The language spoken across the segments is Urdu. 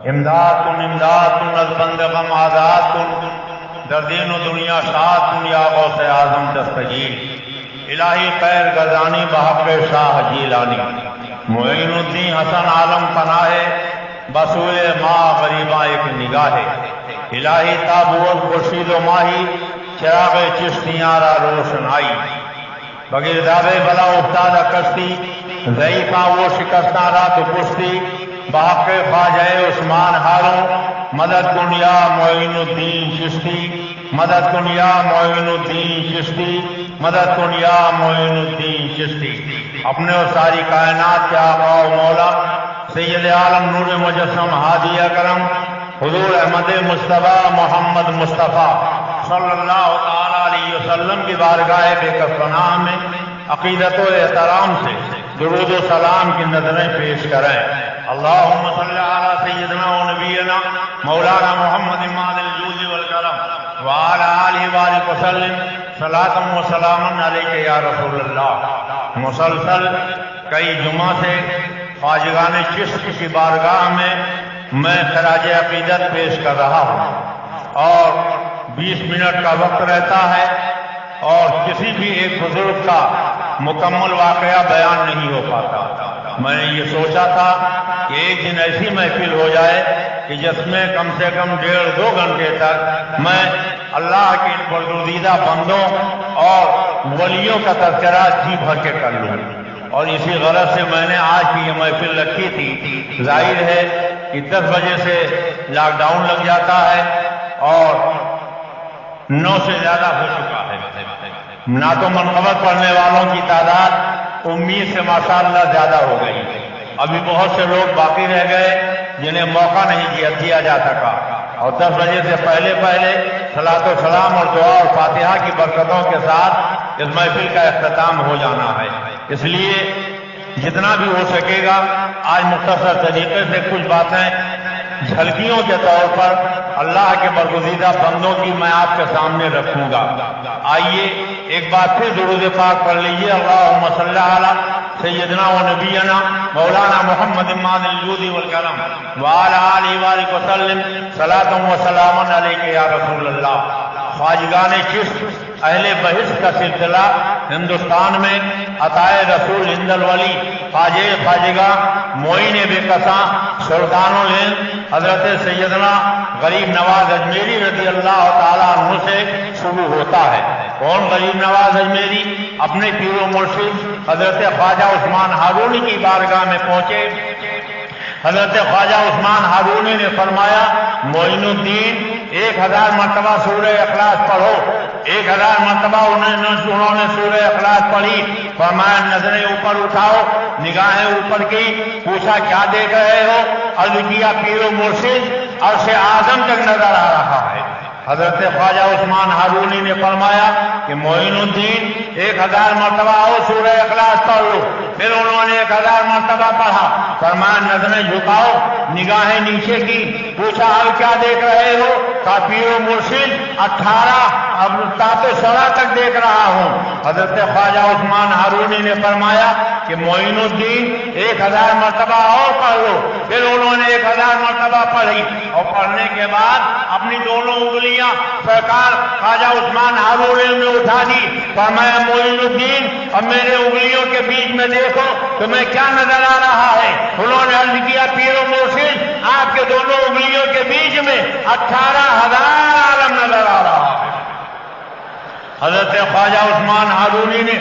امداد کن از بند غم آزاد کن، در دین و دنیا شاد کن یا غوث اعظم دستگیر، الہی خیر گزانی بحق شاہ جیلانی، معین الدین حسن عالم پناہ بسوئے ماں غریباں ایک نگاہ، الہی تابوت خورشید و ماہی چراغ چشتیاں را روشنائی، بغیر دابے بلا افتادہ کشتی ضعیفاں وہ شکستاں را تو پشتی، بحق خواجہ عثمان ہاروں مدد کن یا معین الدین چشتی، مدد کن یا معین الدین چشتی، مدد کن یا معین الدین چشتی۔ اپنے اور ساری کائنات کے آقا و مولا سید عالم نور مجسم ہادی اکرم حضور احمد مصطفیٰ محمد مصطفیٰ صلی اللہ تعالی علیہ وسلم کی بارگاہ بے کف پناہ میں عقیدت و احترام سے درود و سلام کی نظریں پیش کریں۔ اللہم صلی علی سیدنا و نبینا مولانا محمد ماد الجود والکرم وعلی آلہ وآلہ وسلم صلاۃ و سلام علیکہ یا رسول اللہ۔ مسلسل کئی جمعہ سے خواجگان چشت کی بارگاہ میں خراج عقیدت پیش کر رہا ہوں اور 20 منٹ کا وقت رہتا ہے اور کسی بھی ایک بزرگ کا مکمل واقعہ بیان نہیں ہو پاتا۔ میں نے یہ سوچا تھا کہ ایک دن ایسی محفل ہو جائے کہ جس میں کم سے کم 1.5-2 گھنٹے تک میں اللہ کے ان برگزیدہ بندوں اور ولیوں کا تذکرہ جی بھر کے کر لوں، اور اسی غرض سے میں نے آج کی یہ محفل رکھی تھی۔ ظاہر ہے کہ 10 بجے سے لاک ڈاؤن لگ جاتا ہے اور 9 سے زیادہ ہو چکا ہے۔ نہ تو منقبت پڑھنے والوں کی تعداد 19 سے ماشاءاللہ زیادہ ہو گئی، ابھی بہت سے لوگ باقی رہ گئے جنہیں موقع نہیں دیا جا سکا، اور 10 بجے سے پہلے صلاۃ و سلام اور دعا اور فاتحہ کی برکتوں کے ساتھ اس محفل کا اختتام ہو جانا ہے۔ اس لیے جتنا بھی ہو سکے گا آج مختصر طریقے سے کچھ باتیں جھلکیوں کے طور پر اللہ کے برگزیدہ بندوں کی میں آپ کے سامنے رکھوں گا۔ آئیے ایک بار پھر درود پاک پڑھ لیجیے۔ اللہم صلی علی سیدنا و نبینا مولانا محمد ماد الجود والکرم وعلی آلہ وآلہ وسلم صلاۃ و سلام علیکہ یا رسول اللہ۔ خواجگان چشت اہل بحث کا سلسلہ ہندوستان میں عطائے رسول ہند الولی خواجگاں معین بے کساں سلطان الہند حضرت سیدنا غریب نواز اجمیری رضی اللہ تعالیٰ عنہ سے شروع ہوتا ہے۔ کون غریب نواز اجمیری؟ اپنے پیر و مرشد حضرت خواجہ عثمان ہارونی کی بارگاہ میں پہنچے۔ حضرت خواجہ عثمان ہارونی نے فرمایا معین الدین 1000 مرتبہ سورہ اخلاص پڑھو۔ 1000 مرتبہ انہوں نے سورہ اخلاص پڑھی۔ فرمایا نظریں اوپر اٹھاؤ، نگاہیں اوپر کی، پوچھا کیا دیکھ رہے ہو؟ عرض کیا پیر و مرشد عرش اعظم تک نظر آ رہا ہے۔ حضرت خواجہ عثمان ہارونی نے فرمایا کہ معین الدین 1000 مرتبہ آؤ سورہ اخلاص پڑھ لو۔ پھر انہوں نے 1000 مرتبہ پڑھا۔ فرمایا نظریں جھکاؤ، نگاہیں نیچے کی، پوچھا اب کیا دیکھ رہے ہو؟ کہا پیر و مرشد 18 تحت سرا تک دیکھ رہا ہوں۔ حضرت خواجہ عثمان ہارونی نے فرمایا کہ معین الدین 1000 مرتبہ اور پڑھ لو۔ پھر انہوں نے 1000 مرتبہ پڑھی اور پڑھنے کے بعد اپنی دونوں انگلیاں سرکار خواجہ عثمان ہارونی نے اٹھا دی۔ فرمایا معین الدین اب میرے انگلیوں کے بیچ میں دیکھو تمہیں کیا نظر آ رہا ہے؟ انہوں نے عرض کیا پیر و مرشد آپ کے دونوں انگلیوں کے بیچ میں 18,000 عالم نظر آ رہا ہے۔ حضرت خواجہ عثمان ہارونی نے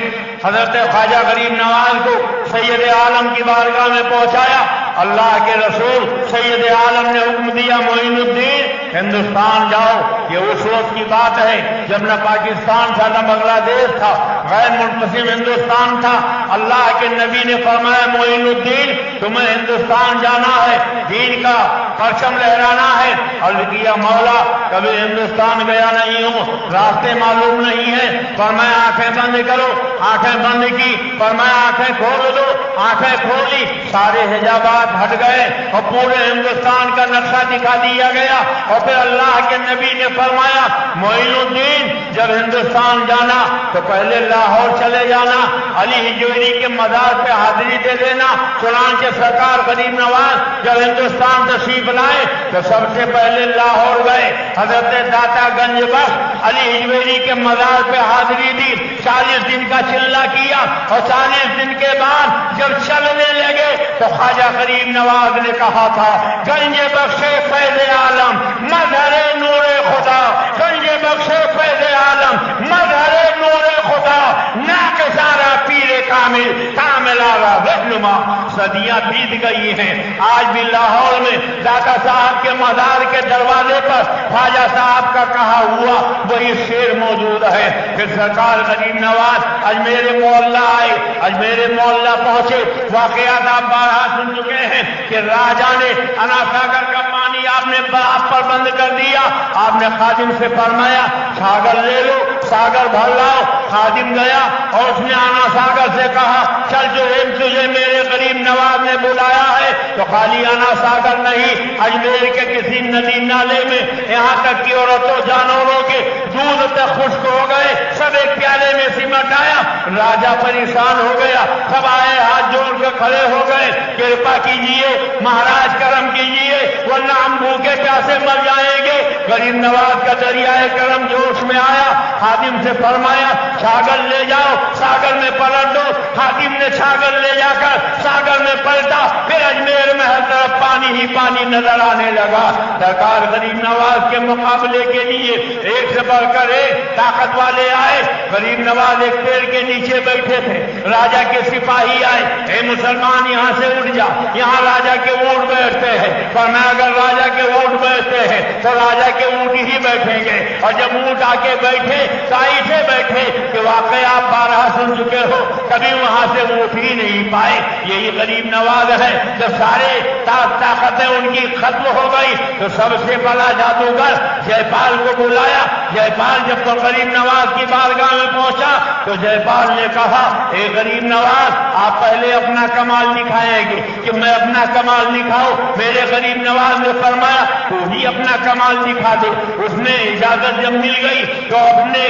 حضرت خواجہ غریب نواز کو سید عالم کی بارگاہ میں پہنچایا۔ اللہ کے رسول سید عالم نے حکم دیا معین الدین ہندوستان جاؤ۔ یہ اس وقت کی بات ہے جب نہ پاکستان تھا نہ بنگلہ دیش تھا، غیر منقسم ہندوستان تھا۔ اللہ کے نبی نے فرمایا معین الدین تمہیں ہندوستان جانا ہے، دین کا پرچم لہرانا ہے۔ عرض کیا مولا کبھی ہندوستان گیا نہیں ہوں، راستے معلوم نہیں ہے۔ فرمایا آنکھیں بند کرو، آنکھیں بند کی۔ فرمایا آنکھیں کھول دو، آنکھیں کھولی، سارے حجابات ہٹ گئے اور پورے ہندوستان کا نقشہ دکھا دیا گیا۔ اور پھر اللہ کے نبی نے فرمایا معین الدین جب ہندوستان جانا تو پہلے لاہور چلے جانا، علی ہجویری کے مزار پہ حاضری دے دینا۔ چنانچہ سرکار غریب نواز جب ہندوستان تشریف تشریف لائے تو سب سے پہلے لاہور گئے، حضرت داتا گنج بخش علی ہجویری کے مزار پہ حاضری دی، 40 دن کا چلہ کیا، اور 40 دن کے بعد جب چلنے لگے تو خواجہ غریب نواز نے کہا تھا گنج بخش فیض عالم مظہر نور خدا، گنج بخش فیض عالم مظہر نور خدا، ناقصارہ پیر کامل کاملارہ رہنما۔ صدیاں بیت گئی ہیں، آج بھی لاہور میں داتا صاحب کے مزار کے دروازے پر خواجہ صاحب کا کہا ہوا وہی شعر موجود ہے۔ پھر سرکار غریب نواز اجمیر محلہ آئے، اجمیر محلہ پہنچے، واقعات آپ بارہا سن چکے ہیں کہ راجا نے انا ساگر کا پانی آپ نے آپ پر بند کر دیا، آپ نے خادم سے فرمایا ساگر لے لو، ساگر بھر لاؤ۔ خادم گیا اور اس نے انا ساگر سے کہا چل جو تجھے میرے غریب نواز نے بلایا ہے، تو خالی انا ساگر نہیں، اجمیر کے کسی ندی نالے میں یہاں تک کہ عورتوں جانوروں کے دودھ تک خشک ہو گئے، سب ایک پیالے میں سمٹ آیا۔ راجا پریشان ہو گیا، سب آئے ہاتھ جوڑ کے کھڑے ہو گئے، کرپا کیجئے مہاراج کرم کیجئے ورنہ ہم بھوکے پیاسے مر جائیں گے۔ غریب نواز کا دریائے کرم جوش میں آیا، خادم سے فرمایا چھاگل لے جاؤ، ساگر میں پلٹ دو۔ خادم نے چھاگل لے جا کر ساگر میں پلٹا، پھر اجمیر میں ہر طرف پانی ہی پانی نظر آنے لگا۔ سرکار غریب نواز کے مقابلے کے لیے ایک سے بڑھ کر ایک طاقت والے آئے۔ غریب نواز ایک پیڑ کے نیچے بیٹھے تھے، راجا کے سپاہی آئے، اے مسلمان یہاں سے اٹھ جا، یہاں راجا کے اونٹ بیٹھتے ہیں، فرمایا اگر راجا کے اونٹ بیٹھتے ہیں تو راجا کے اونٹ ہی بیٹھیں گے، اور جب اونٹ آ کے بیٹھے تو ایسے بیٹھے کہ واقعی آپ بارہا سن چکے ہو، کبھی وہاں سے اونٹ ہی نہیں پائے۔ یہی غریب نواز ہے، جب سارے طاقتیں ان کی ختم ہو گئی تو سب سے بڑا جادوگر جے پال کو بلایا۔ جے پال جب تو غریب نواز کی بارگاہ میں پہنچا تو جے پال نے کہا اے غریب نواز آپ پہلے اپنا کمال دکھائیں گے کہ میں اپنا کمال دکھاؤں؟ میرے غریب نواز نے فرمایا تو ہی اپنا کمال دکھا دے۔ اس نے اجازت جب مل گئی تو اپنے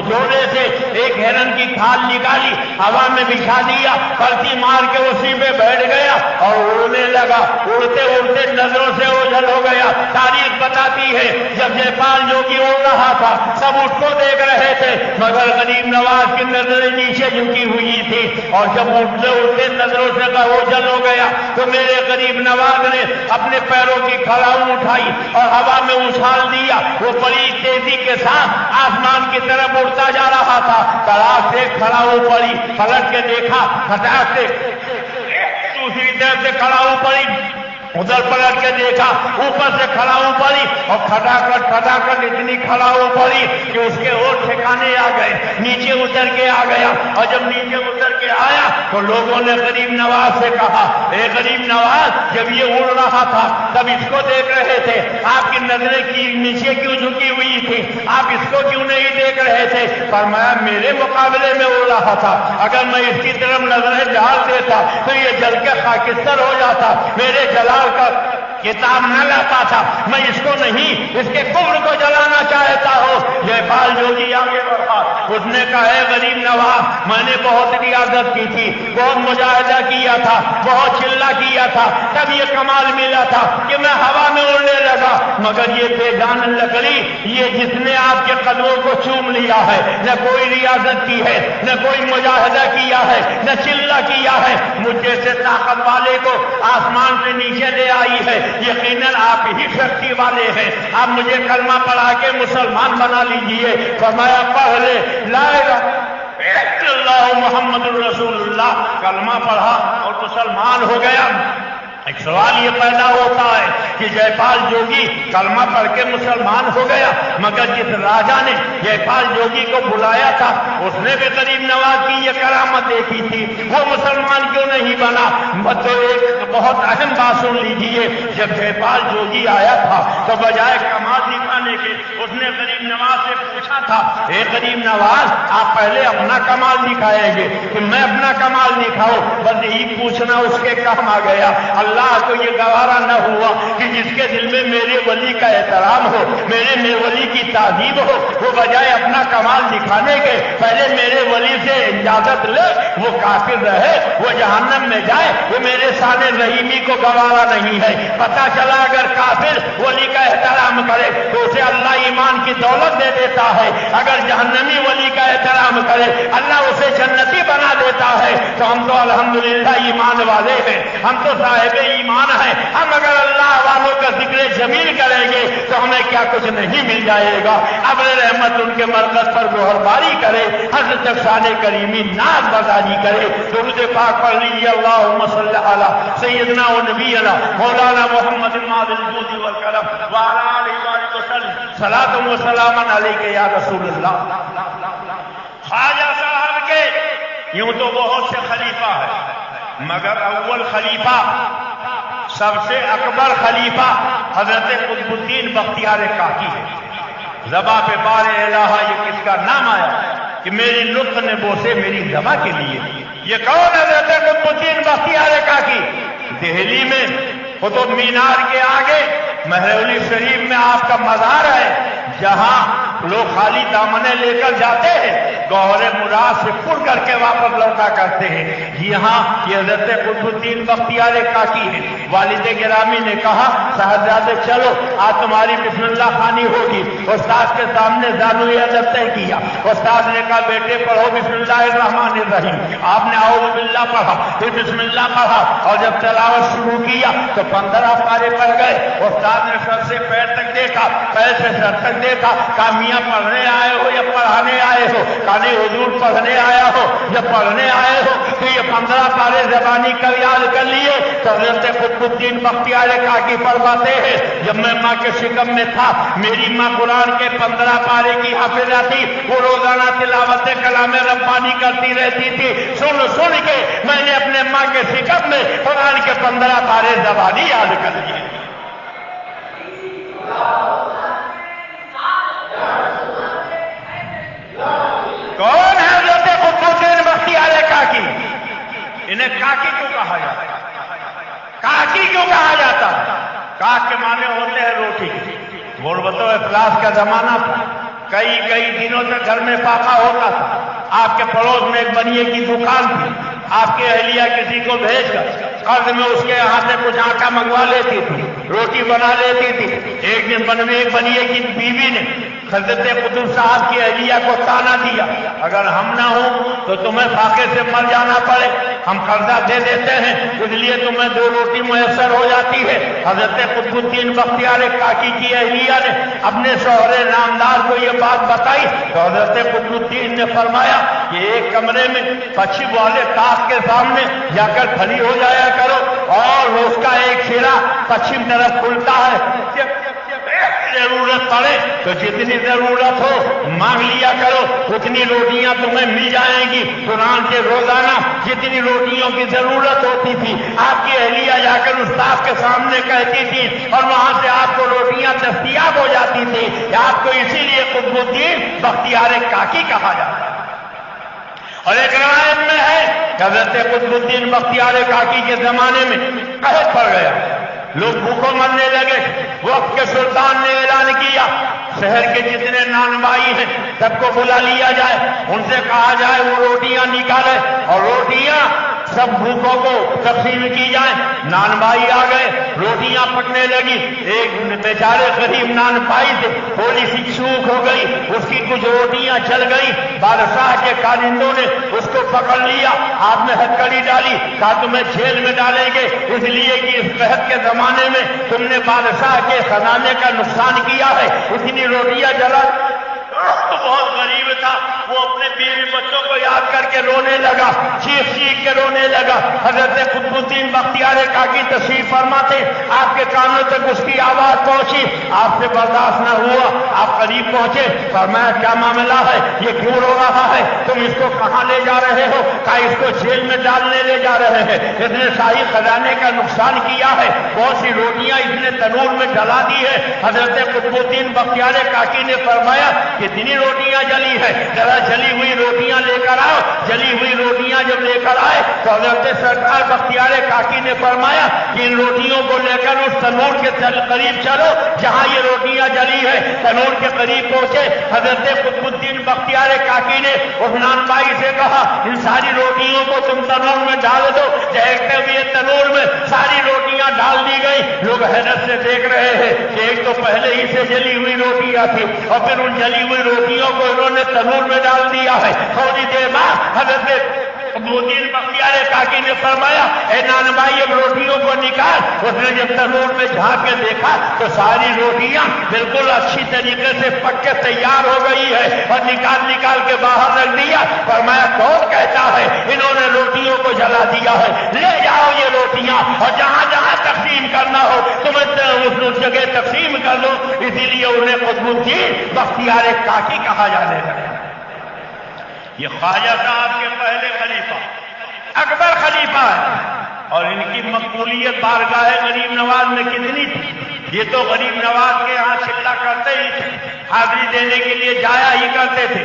جوڑے سے ایک ہرن کی کھال نکالی، ہوا میں بچھا دیا، پلٹی مار کے اسی پہ بیٹھ گیا اور اڑنے لگا، اڑتے اڑتے نظروں سے اوجھل ہو گیا۔ تاریخ بتاتی ہے جب جے پال جو کہ اڑ رہا تھا سب اس کو دیکھ رہے تھے، مگر غریب نواز کی نظریں نیچے جھکی ہوئی تھی، اور جب اڑتے اڑتے نظروں سے اوجھل ہو گیا تو میرے غریب نواز نے اپنے پیروں کی کھڑاؤں اٹھائی اور ہوا میں اچھال دیا۔ وہ بڑی تیزی کے ساتھ آسمان کی طرف اڑتا جا رہا تھا۔ تلاش سے کھڑاؤں پڑی، پلٹ کے دیکھا، ہٹاک سے دوسری طرف سے کھڑاؤں پڑی، ادھر پلٹ کے دیکھا، اوپر سے کھڑاؤں پڑی، اور کھٹاکٹ اتنی کھڑاؤں پڑی کہ اس کے اور ٹھکانے آ گئے، نیچے اتر کے آ گیا۔ اور جب نیچے اتر کے آیا تو لوگوں نے غریب نواز سے کہا اے غریب نواز جب یہ اڑ رہا تھا تب اس کو دیکھ رہے تھے، آپ کی نظریں کی نیچے کیوں جھکی ہوئی تھی، آپ اس کو کیوں نہیں دیکھ رہے تھے؟ فرمایا میرے مقابلے میں اڑ رہا تھا، اگر میں اس کی طرف نظریں ڈال دیتا تو یہ جل کے خاکستر ہو جاتا، میرے جلال کا کتاب نہ لاتا تھا، میں اس کو نہیں اس کے کفر کو جلانا چاہتا ہوں۔ یہ بال جوگی آگے بڑھا، اس نے کہا اے غریب نواز میں نے بہت ریاضت کی تھی، بہت مجاہدہ کیا تھا، بہت چلہ کیا تھا، تب یہ کمال ملا تھا کہ میں ہوا میں اڑنے لگا، مگر یہ بے جان لکڑی یہ جس نے آپ کے قدموں کو چوم لیا ہے، نہ کوئی ریاضت کی ہے، نہ کوئی مجاہدہ کیا ہے، نہ چلہ کیا ہے، مجھ جیسے طاقت والے کو آسمان سے نیچے لے آئی ہے، یقیناً آپ ہی شکتی والے ہیں، آپ مجھے کلمہ پڑھا کے مسلمان بنا لیجئے۔ فرمایا پڑھ لے لا الہ الا اللہ محمد الرسول اللہ، کلمہ پڑھا اور مسلمان ہو گیا۔ ایک سوال یہ پیدا ہوتا ہے کہ جے پال جوگی کلمہ پڑھ کے مسلمان ہو گیا، مگر جس راجا نے جے پال جوگی کو بلایا تھا اس نے بھی غریب نواز کی یہ کرامت دیکھی تھی، وہ مسلمان کیوں نہیں بنا؟ تو ایک بہت اہم بات سن لیجیے، جب جے پال جوگی آیا تھا تو بجائے کمال دکھانے کے اس نے غریب نواز سے پوچھا تھا اے غریب نواز آپ پہلے اپنا کمال دکھائیں گے کہ میں اپنا کمال دکھاؤں؟ بس یہی پوچھنا اس کے کام آ گیا۔ اللہ کو یہ گوارا نہ ہوا کہ جس جس کے دل میں میرے ولی کا احترام ہو، میرے ولی کی تعظیم ہو، وہ بجائے اپنا کمال دکھانے کے پہلے میرے ولی سے اجازت لے، وہ کافر رہے، وہ جہنم میں جائے، وہ میرے شان رحیمی کو گوارا نہیں ہے۔ پتہ چلا اگر کافر ولی کا احترام کرے تو اسے اللہ ایمان کی دولت دے دیتا ہے، اگر جہنمی ولی کا احترام کرے اللہ اسے جنتی بنا دیتا ہے۔ تو ہم تو الحمدللہ ایمان والے ہیں، ہم تو صاحب ایمان ہیں، ہم اگر اللہ والوں کا ذکر جمیل کریں گے تو ہمیں کیا کچھ نہیں مل جائے گا۔ ابر رحمت ان کے مرکز پر گوہر باری کرے، حضرت شان کریمی ناز بازاری کرے، درود پاک پڑھ لیجیے، اللہم صلی علی سیدنا و نبینا مولانا محمد ماذ الجود والکرم وعلی آلہ وآلہ وسلم صلاۃ و سلام علیک یا رسول اللہ۔ خواجہ صاحب کے یوں تو بہت سے خلیفہ ہیں، مگر اول خلیفہ سب سے اکبر خلیفہ حضرت قطب الدین بختیار کاکی ہے۔ زباں پہ بار الہ یہ کس کا نام آیا کہ میری نطق نے بوسے میری زباں کے لیے؟ یہ کون حضرت قطب الدین بختیار کاکی؟ دہلی میں قطب مینار کے آگے مہرولی شریف میں آپ کا مزار ہے، جہاں لوگ خالی دامنے لے کر جاتے ہیں، گوہر مراد سے پر کر کے واپس لوٹا کرتے ہیں۔ یہاں یہ حضرت قطب الدین بختیار کاکی ہے۔ والد گرامی نے کہا صاحبزادے چلو آج تمہاری بسم اللہ خوانی ہوگی۔ استاد کے سامنے زانوی ادب طے کیا، استاد نے کہا بیٹے پڑھو بسم اللہ الرحمن الرحیم، آپ نے اعوذ باللہ پڑھا، پھر بسم اللہ پڑھا، اور جب تلاوت شروع کیا تو 15 پارے پڑھ گئے۔ استاد نے سر سے پیر تک دیکھا، پیر سے سر تک دیکھا، کہا میاں پڑھنے آئے ہو یا پڑھانے آئے ہو؟ کہا نہیں حضور پڑھنے آیا ہو یا پڑھنے آئے ہو؟ تو یہ 15 پارے زبانی کا یاد کر لیے۔ تو حضرت قطب الدین بختیار کاکی فرماتے ہیں جب میں ماں کے شکم میں تھا میری ماں قرآن کے 15 پارے کی حافظہ تھی، وہ روزانہ تلاوت کلام ربانی کرتی رہتی تھی۔ سن سن کے میں نے اپنے ماں کے شکم میں قرآن کے 15 پارے زبانی یاد کر لیے۔ کون ہے حضرت قطب الدین بختیار کاکی؟ انہیں کاکی کیوں کہا جاتا ہے؟ کاکی کیوں کہا جاتا ہے؟ کاک کے معنی ہوتے ہیں روٹی۔ غربت و افلاس کا زمانہ تھا، کئی دنوں تک گھر میں پاپا ہوتا تھا۔ آپ کے پڑوس میں ایک بنیے کی دکان تھی، آپ کی اہلیہ کسی کو بھیج کر قرض میں اس کے یہاں سے کچھ آٹا منگوا لیتی تھی، روٹی بنا لیتی تھی۔ ایک دن ایک بنیے کی بیوی نے حضرت قطب صاحب کی اہلیہ کو تانا دیا، اگر ہم نہ ہوں تو تمہیں فاقے سے مر جانا پڑے، ہم قرضہ دے دیتے ہیں اس لیے تمہیں 2 روٹی میسر ہو جاتی ہے۔ حضرت قطب الدین بختیار کاکی کی اہلیہ نے اپنے شوہر نامدار کو یہ بات بتائی تو حضرت قطب الدین نے فرمایا کہ ایک کمرے میں پچھم والے تاخ کے سامنے جا کر کھڑی ہو جایا کرو، اور اس کا ایک سرا پچھم طرف کھلتا ہے، ضرورت پڑے تو جتنی ضرورت ہو مانگ لیا کرو، اتنی روٹیاں تمہیں مل جائیں گی۔ قرآن کے روزانہ جتنی روٹیوں کی ضرورت ہوتی تھی آپ کی اہلیہ جا کر استاد کے سامنے کہتی تھی، اور وہاں سے آپ کو روٹیاں دستیاب ہو جاتی تھی۔ آپ کو اسی لیے قطب الدین بختیار کاکی کہا جاتا ہے۔ اور ایک روایت میں ہے کہ حضرت قطب الدین بختیار کاکی کے زمانے میں قحط پڑ گیا، لوگ بھوکوں مرنے لگے۔ وقت کے سلطان نے اعلان کیا شہر کے جتنے نانوائی ہیں سب کو بلا لیا جائے، ان سے کہا جائے وہ روٹیاں نکالے اور روٹیاں سب بھوکوں کو تقسیم کی جائیں۔ نانوائی آ گئے، روٹیاں پکنے لگی، ایک بیچارے غریب نانوائی سے تھوڑی سی چوک ہو گئی، اس کی کچھ روٹیاں جل گئی۔ بادشاہ کے کارندوں نے اس کو پکڑ لیا، ہاتھ میں ہتھکڑی ڈالی، کہا تمہیں جیل میں ڈالیں گے اس لیے کہ اس قحط کے زمانے میں تم نے بادشاہ کے خزانے کا نقصان کیا ہے، اتنی روٹیاں جلا۔ بہت غریب تھا، وہ اپنے بیوی بچوں کو یاد کر کے رونے لگا، چیخ چیخ کے رونے لگا۔ حضرت قطب الدین بختیار کاکی تشریف فرما تھے، آپ کے کانوں تک اس کی آواز پہنچی، آپ سے برداشت نہ ہوا، آپ قریب پہنچے، فرمایا کیا معاملہ ہے، یہ کیوں رو رہا ہے، تم اس کو کہاں لے جا رہے ہو؟ کہا اس کو جیل میں ڈالنے لے جا رہے ہیں، اس نے شاہی خزانے کا نقصان کیا ہے، بہت سی روٹیاں اس نے تنور میں جلا دی ہے۔ حضرت قطب الدین بختیار کاکی نے فرمایا کتنی روٹیاں جلی ہے، ذرا جلی ہوئی روٹیاں لے کر آؤ۔ جلی ہوئی روٹیاں جب لے کر آئے تو حضرت سرکار بختیار کاکی نے فرمایا کہ ان روٹیوں کو لے کر اس تنور کے قریب چلو جہاں یہ روٹیاں جلی ہے. تنور کے قریب پہنچے. حضرت قطب الدین بختیار کاکی نے عثمان بھائی سے کہا ان ساری روٹیوں کو تم تنور میں ڈال دو. دیکھتے ہوئے تنور میں ساری روٹیاں ڈال دی گئی. لوگ حیرت سے دیکھ رہے ہیں کہ ایک تو پہلے ہی سے جلی ہوئی روٹیاں تھی اور پھر ان جلی ہوئی روٹیوں کو انہوں نے تنور میں ڈال دیا ہے. تھوڑی دیر بعد حضرت الدین بختیار کاکی نے فرمایا اے نان بھائی اب روٹیوں کو نکال. اس نے جب تنور میں جھانک کے دیکھا تو ساری روٹیاں بالکل اچھی طریقے سے پک کے تیار ہو گئی ہے اور نکال کے باہر رکھ دیا. فرمایا کون کہتا ہے انہوں نے روٹیوں کو جلا دیا ہے؟ لے جاؤ یہ روٹیاں اور جہاں جہاں تقسیم کرنا ہو تم اس جگہ تقسیم کر لو. اسی لیے انہیں قطب الدین بختیار کاکی کہا جانے لگا. یہ خواجہ صاحب کے پہلے خلیفہ اکبر خلیفہ ہے اور ان کی مقبولیت بارگاہ غریب نواز میں کتنی تھی. یہ تو غریب نواز کے یہاں چلا کرتے ہی تھے, حاضری دینے کے لیے جایا ہی کرتے تھے.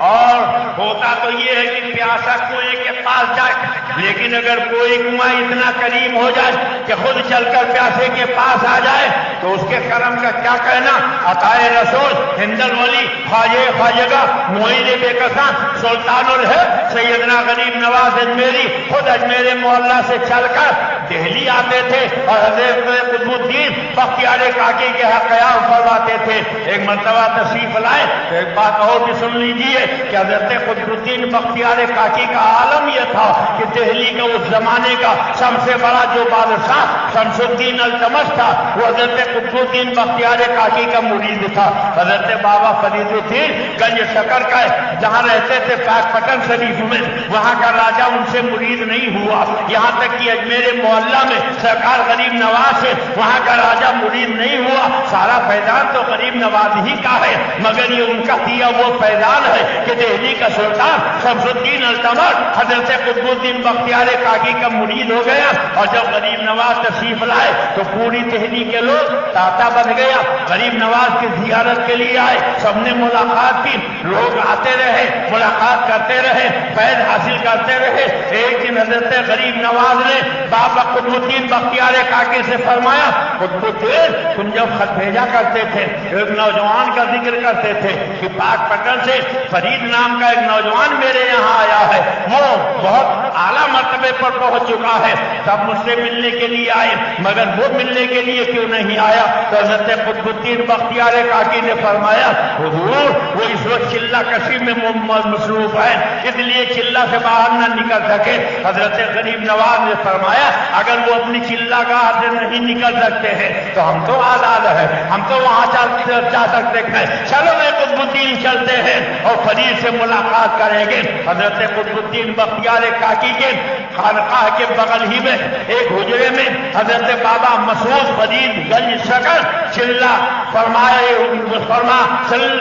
اور ہوتا تو یہ ہے کہ پیاسا کنویں کے پاس جائے, لیکن اگر کوئی کنواں اتنا قریب ہو جائے کہ خود چل کر پیاسے کے پاس آ جائے تو اس کے کرم کا کیا کہنا. عطائے رسول ہندل ولی خواجہ معین بے کساں سلطان الحق سیدنا غریب نواز اجمیری خود اجمیر محلہ سے چل کر دہلی آتے تھے اور حضرت قطب الدین بختیار کاکی کے حق قیام فرماتے تھے. ایک مرتبہ تشریف لائے تو ایک بات اور بھی سن لیجیے کہ حضرت قطب الدین بختیار کاکی کا عالم یہ تھا کہ دہلی کا اس زمانے کا سب سے بڑا جو بادشاہ شمس الدین التمش تھا وہ حضرت قطب الدین بختیار کاکی کا مرید تھا. حضرت بابا فرید الدین گنج شکر کا جہاں رہتے تھے پاک پٹن شریف میں, وہاں کا راجہ ان سے مرید نہیں ہوا. یہاں تک کہ اجمیر محلہ میں سرکار غریب نواز سے وہاں کا راجہ مرید نہیں ہوا. سارا فیضان تو غریب نواز ہی کا ہے, مگر یہ ان کا دیا وہ فیضان ہے کہ دہلی کا سلطان شمس الدین التمش حضرت قطب الدین بختیار کاکی کا مرید ہو گیا. اور جب غریب نواز تشریف لائے تو پوری دہلی کے لوگ تاتا بن گیا. غریب نواز کی زیارت کے لیے آئے, سب نے ملاقات کی, لوگ آتے رہے ملاقات کرتے رہے فیض حاصل کرتے رہے. ایک دن حضرت غریب نواز نے بابا قطب الدین بختیار کاکی سے فرمایا قطب الدین تم جب خط بھیجا کرتے تھے ایک نوجوان کا ذکر کرتے تھے کہ پاک پٹن سے فرید نام کا ایک نوجوان میرے یہاں آیا ہے, وہ بہت اعلیٰ مرتبے پر پہنچ چکا ہے, سب مجھ سے ملنے کے لیے آئے مگر وہ ملنے کے لیے کیوں نہیں آیا؟ تو حضرت قطب الدین بختیار کاکی نے فرمایا حضور وہ اس وقت چلہ کشی میں مصروف ہے اس لیے چلہ سے باہر نہ نکل سکے. حضرت غریب نواز نے فرمایا اگر وہ اپنی چلہ گاہ سے نہیں نکل سکتے ہیں تو ہم تو آزاد ہیں, ہم تو وہاں جا سکتے ہیں. چلو میں قطب الدین چلتے ہیں اور فرید سے ملاقات کریں گے. حضرت قطب الدین بختیار کاکی کے خانقاہ کے بغل ہی میں ایک حجرے میں حضرت بابا مسعود فرید گنج شکر چلہ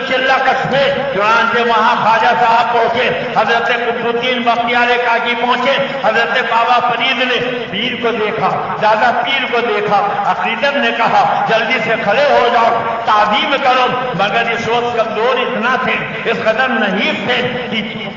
چلہ کشمے چنانچہ وہاں خواجہ صاحب پہنچے. حضرت قطب الدین بختیار کاکی پہنچے. حضرت بابا فرید نے پیر کو دیکھا, دادا پیر کو دیکھا, عقیدت نے کہا جلدی سے کھڑے ہو جاؤ تعظیم کرو, مگر اس وقت کمزور اتنا تھے اس قدر نہیں تھے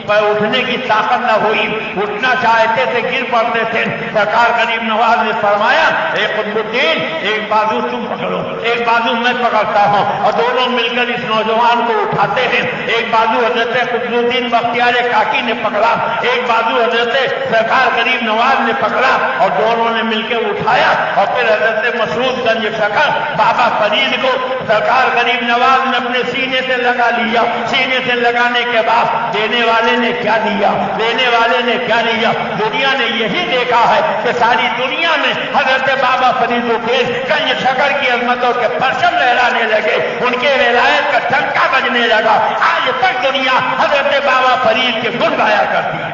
کہ اٹھنے کی طاقت نہ ہوئی, اٹھنا چاہتے تھے گر پڑتے تھے. سرکار غریب نواز نے فرمایا اے قطب الدین ایک بازو تم پکڑو ایک بازو میں پکڑتا ہوں اور دونوں مل کر اس نوجوان کو اٹھاتے ہیں. ایک بازو حضرت قطب الدین بختیار کاکی نے پکڑا, ایک بازو حضرت سرکار غریب نواز نے پکڑا اور دونوں نے مل کے اٹھایا. اور پھر حضرت مسعود گنج شکر بابا فرید کو سرکار غریب نواز نے اپنے سینے سے لگا لیا. سینے سے لگانے کے بعد دینے والے نے کیا دیا, دینے والے نے کیا لیا. دنیا نے یہی دیکھا ہے کہ ساری دنیا میں حضرت بابا فرید گنج شکر کی عظمتوں کے پرچم لہرانے لگے, ان کے ولایت کا ڈنکا بجنے لگا. آج تک دنیا حضرت بابا فرید کے گن گایا کرتی ہے.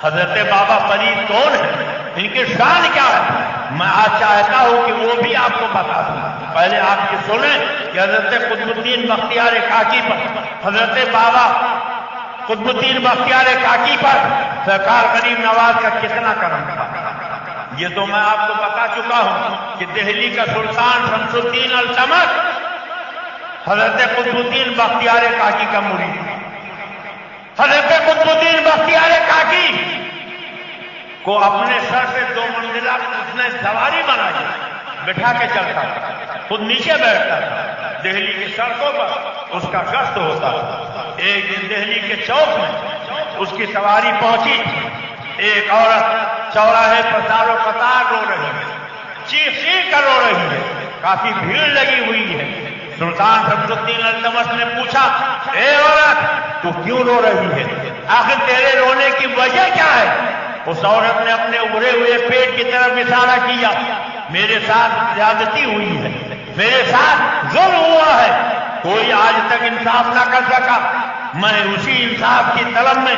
حضرت بابا فرید کون ہے, ان کی شان کیا ہے, میں آج چاہتا ہوں کہ وہ بھی آپ کو بتا دوں. پہلے آپ کی سنیں کہ حضرت قطب الدین بختیار کاکی پر حضرت بابا قطب الدین بختیار کاکی پر سرکار غریب نواز کا کتنا کرم تھا. یہ تو میں آپ کو بتا چکا ہوں کہ دہلی کا سلطان شمس الدین التمش حضرت قطب الدین بختیار کاکی کا مرید. حضرت قطب الدین بختیار کاکی کو اپنے سر سے 2 منزلہ اس نے سواری بنائی, بٹھا کے چلتا تھا، خود نیچے بیٹھتا تھا۔ دہلی کی سڑکوں پر اس کا گشت ہوتا تھا۔ ایک دن دہلی کے چوک میں اس کی سواری پہنچی، ایک عورت چوراہے پر دار و قطار رو رہی ہے، چیخ چیخ کر رو رہی ہے، کافی بھیڑ لگی ہوئی ہے۔ سلطان شمس الدین التمش نے پوچھا، اے عورت تو کیوں رو رہی ہے؟ آخر تیرے رونے کی وجہ کیا ہے؟ اس عورت نے اپنے ابھرے ہوئے پیٹ کی طرف اشارہ کیا، میرے ساتھ زیادتی ہوئی ہے، میرے ساتھ ظلم ہوا ہے، کوئی آج تک انصاف نہ کر سکا، میں اسی انصاف کی طلب میں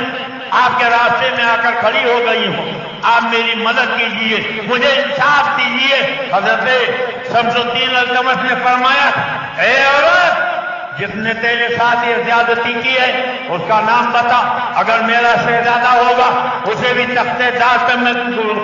آپ کے راستے میں آ کر کھڑی ہو گئی ہوں، آپ میری مدد کیجیے، مجھے انصاف دیجیے۔ حضرت شمس الدین التمش نے فرمایا، اے عورت جس نے تیرے ساتھ یہ زیادتی کی ہے اس کا نام بتا، اگر میرا شہزادہ ہوگا اسے بھی تختے دار پہ میں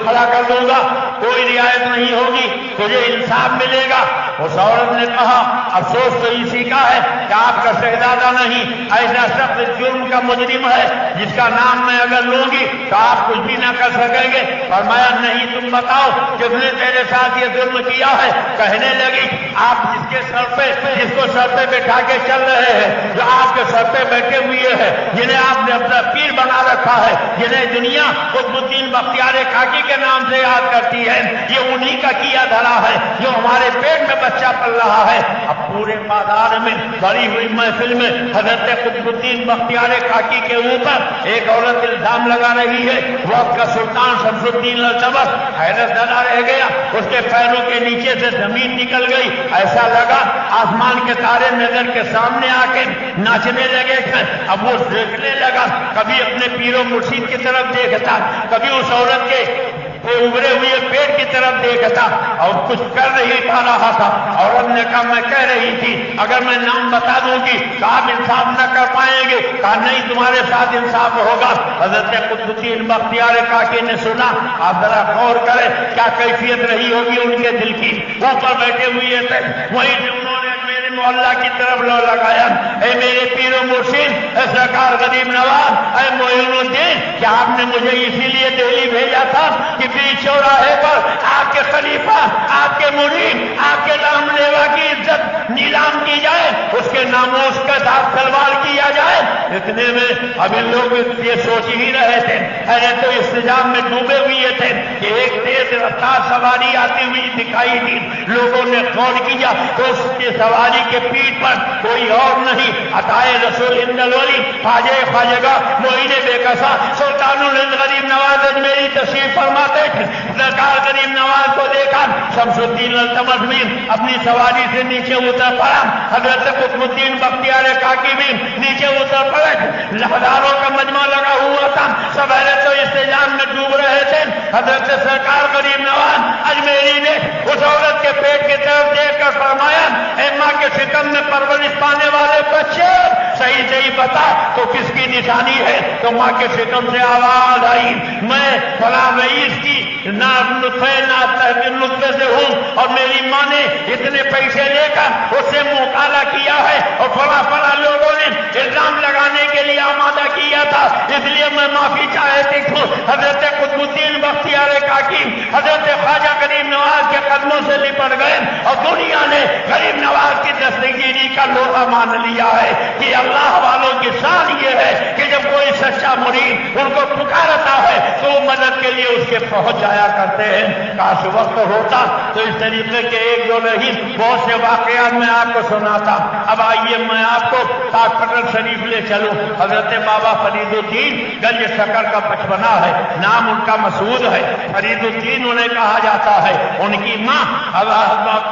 کھڑا کر دوں گا، کوئی رعایت نہیں ہوگی، تجھے انصاف ملے گا۔ اس عورت نے کہا، افسوس تو اسی کا ہے کہ آپ کا شہزادہ نہیں، ایسا شخص جرم کا مجرم ہے جس کا نام میں اگر لوں گی تو آپ کچھ بھی نہ کر سکیں گے۔ فرمایا، نہیں تم بتاؤ جس نے تیرے ساتھ یہ ظلم کیا ہے۔ کہنے لگی، آپ جس کے سر پہ جس کو سر پہ بٹھا کے چل رہے ہیں، جو آپ کے سر پہ بیٹھے ہوئے ہیں، جنہیں آپ نے اپنا پیر بنا رکھا ہے، جنہیں دنیا قطب الدین بختیار کاکی کے نام سے یاد کرتی ہے، یہ انہی کا کیا دھرا ہے جو ہمارے پیٹ میں بچہ پل رہا ہے۔ اب پورے بازار میں بڑی ہوئی محفل میں حضرت قطب الدین بختیار کاکی کے اوپر ایک عورت الزام لگا رہی ہے۔ وقت کا سلطان شمس الدین التمش حیرت زدہ رہ گیا، اس کے پیروں کے نیچے سے زمین نکل گئی، ایسا لگا آسمان کے تارے نظر کے سامنے آ کے ناچنے لگے تھے۔ اب وہ دیکھنے لگا، کبھی اپنے پیر و مرشید کی طرف دیکھتا، کبھی اس عورت کے ابھرے ہوئے پیٹ کی طرف دیکھتا اور کچھ کر نہیں پا رہا تھا۔ عورت نے کہا، میں کہہ رہی تھی اگر میں نام بتا دوں گی تو آپ انصاف نہ کر پائیں گے۔ کہا، نہیں تمہارے ساتھ انصاف ہوگا۔ حضرت قطب الدین بختیار کاکی نے سنا، آپ ذرا غور کریں کیا کیفیت رہی ہوگی ان کے دل کی۔ اوپر بیٹھے ہوئے تھے، وہیں سے انہوں نے میرے مولا کی طرف لو لگایا، اے میرے پیر و مرشد، اے سرکار غریب نواز، اے معین الدین، کیا آپ نے مجھے اسی لیے دہلی بھیجا تھا کہ بیچ چوراہے پر آپ کے خلیفہ، آپ کے مرید، آپ کے رام لیوا کی عزت نیلام کی جائے، اس کے ناموس کے ساتھ سلوار کیا جائے؟ اتنے میں ابھی لوگ یہ سوچ ہی رہے تھے، ارے تو استجاب میں ڈوبے ہوئے تھے کہ ایک تیز رفتار سواری آتی ہوئی دکھائی دی۔ لوگوں نے غور کیا تو اس کی سواری کے پیٹھ پر کوئی اور نہیں، عطائے رسول ہندلوری، خواجہ معین بے کسا سلطان الہند غریب نواز اجمیری تشریف فرماتے تھے۔ سرکار غریب نواز کو دیکھا، شمس الدین التمش بھی اپنی سواری سے نیچے اتر پڑا، حضرت قطب الدین بختیار کاکی بھی نیچے اتر پڑے۔ ہزاروں کا مجمع لگا ہوا تھا، سب حیرت و استعجاب میں ڈوب رہے تھے۔ حضرت سرکار غریب نواز اجمیری نے اس عورت کے پیٹ کی طرف دیکھ کر فرمایا، اے ماں کے شکم میں پرورش پانے والے بچے، صحیح صحیح بتا تو کس کی نشانی ہے؟ تو ماں کے شکم سے آواز آئی، میں فلاں رئیس کی نہ نطفے سے ہوں، اور میری ماں نے اتنے پیسے لے کر اس سے مکالمہ کیا ہے، اور فلاں لوگوں نے الزام لگانے کے لیے آمادہ کیا تھا، اس لیے میں معافی چاہتی ہوں۔ حضرت قطب الدین بختیار کاکی حضرت خواجہ غریب نواز کے قدموں سے لپٹ گئے، اور دنیا نے غریب نواز کی دستگیری کا لوہا مان لیا ہے کہ اللہ والوں کی شان یہ ہے کہ جب کوئی سچا مرید ان کو پکارتا ہے تو وہ مدد کے لیے اس کے پہنچ جایا کرتے ہیں۔ کاش وقت ہوتا تو اس طریقے کے ایک دو نہیں بہت سے واقعات میں آپ کو سناتا۔ اب آئیے میں آپ کو تاج پٹن شریف لے چلوں۔ حضرت بابا فرید الدین گنج شکر کا بچپنا ہے، نام ان کا مسعود ہے، فرید الدین انہیں کہا جاتا ہے۔ ان کی ماں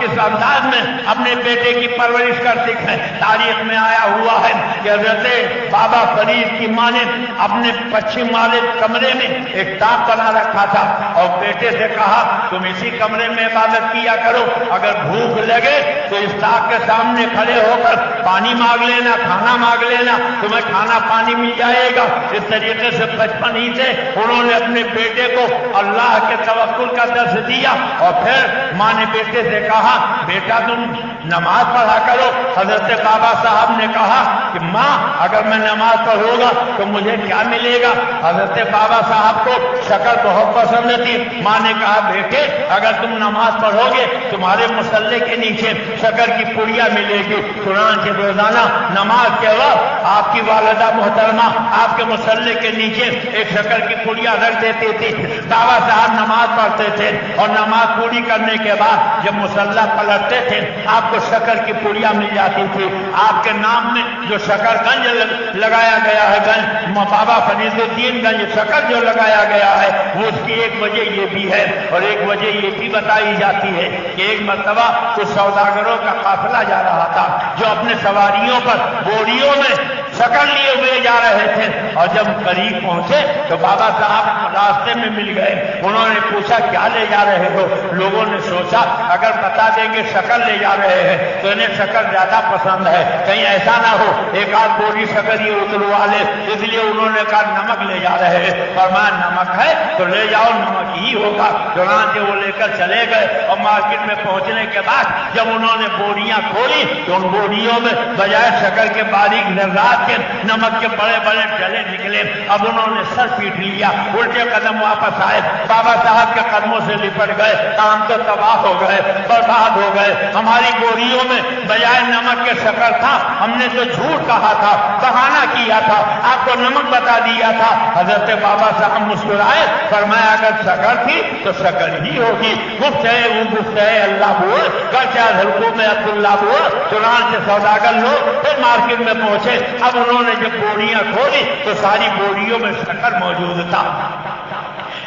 کس انداز میں اپنے بیٹے کی پرورش کرتی ہے، تاریخ میں آیا ہوا ہے کہ حضرت بابا فرید کی ماں نے اپنے پچھم والے کمرے میں ایک تاپ بنا رکھا تھا، اور بیٹے سے کہا تم اسی کمرے میں عبادت کیا کرو، اگر بھوک لگے تو اس تاپ کے سامنے کھڑے ہو کر پانی مانگ لینا، کھانا مانگ لینا، تمہیں کھانا پانی مل جائے گا۔ اس طریقے سے بچپن ہی سے انہوں نے اپنے بیٹے کو اللہ کے توکل کا درس دیا، اور پھر ماں نے بیٹے سے کہا کہا بیٹا تم نماز پڑھا کرو۔ حضرت بابا صاحب نے کہا کہ ماں اگر میں نماز پڑھوں گا تو مجھے کیا ملے گا؟ حضرت بابا صاحب کو شکر بہت پسند تھی۔ ماں نے کہا بیٹے اگر تم نماز پڑھو گے تمہارے مصلے کے نیچے شکر کی پڑیا ملے گی۔ چنانچہ روزانہ نماز کے وقت آپ کی والدہ محترمہ آپ کے مصلے کے نیچے ایک شکر کی پڑیا رکھ دیتی تھی۔ بابا صاحب نماز پڑھتے تھے اور نماز پوری کرنے کے بعد جب مصلی پلٹتے تھے آپ کو شکر کی پڑیا مل جاتی تھی۔ آپ کے نام میں جو شکر گنج لگایا گیا ہے، گنج بابا فرید الدین گنج شکر جو لگایا گیا ہے، وہ اس کی ایک وجہ یہ بھی ہے اور ایک وجہ یہ بھی بتائی جاتی ہے کہ ایک مرتبہ کچھ سوداگروں کا قافلہ جا رہا تھا جو اپنے سواریوں پر بوریوں میں شکر لیے ہوئے جا رہے تھے، اور جب قریب پہنچے تو بابا صاحب راستے میں مل گئے۔ انہوں نے پوچھا کیا لے جا رہے ہو؟ لوگوں نے سوچا اگر بتا دیں گے شکر لے جا رہے ہیں تو انہیں شکر زیادہ پسند ہے، کہیں ایسا نہ ہو ایک آدھ بوری شکر یہ اتروا لے، اس لیے انہوں نے کہا نمک لے جا رہے ہیں۔ فرمایا نمک ہے تو لے جاؤ، نمک ہی ہوگا۔ چنانچہ وہ لے کر چلے گئے اور مارکیٹ میں پہنچنے کے بعد جب انہوں نے بوریاں کھولی تو ان بوریوں میں بجائے شکر کے باریک ذرات کے نمک کے بڑے بڑے ڈلے نکلے۔ اب انہوں نے سر پیٹ لیا، الٹے قدم واپس آئے، بابا صاحب کے قدموں سے لپٹ گئے۔ کام تو تباہ ہو گئے، برباد ہو گئے، ہماری بوریوں میں بجائے نمک کے شکر تھا، ہم نے تو جھوٹ کہا تھا، بہانہ کیا تھا، آپ کو نمک بتا دیا تھا۔ حضرت بابا صاحب مسکرائے، فرمایا اگر شکر تھی تو شکر ہی ہوگی، گفت ہے وہ گفت ہے اللہ بول کر کیا حلقوں میں عبداللہ بول۔ چنانچہ سوداگر لوگ پھر مارکیٹ میں پہنچے۔ اب انہوں نے جب بوریاں کھولی تو ساری بوریوں میں شکر موجود تھا۔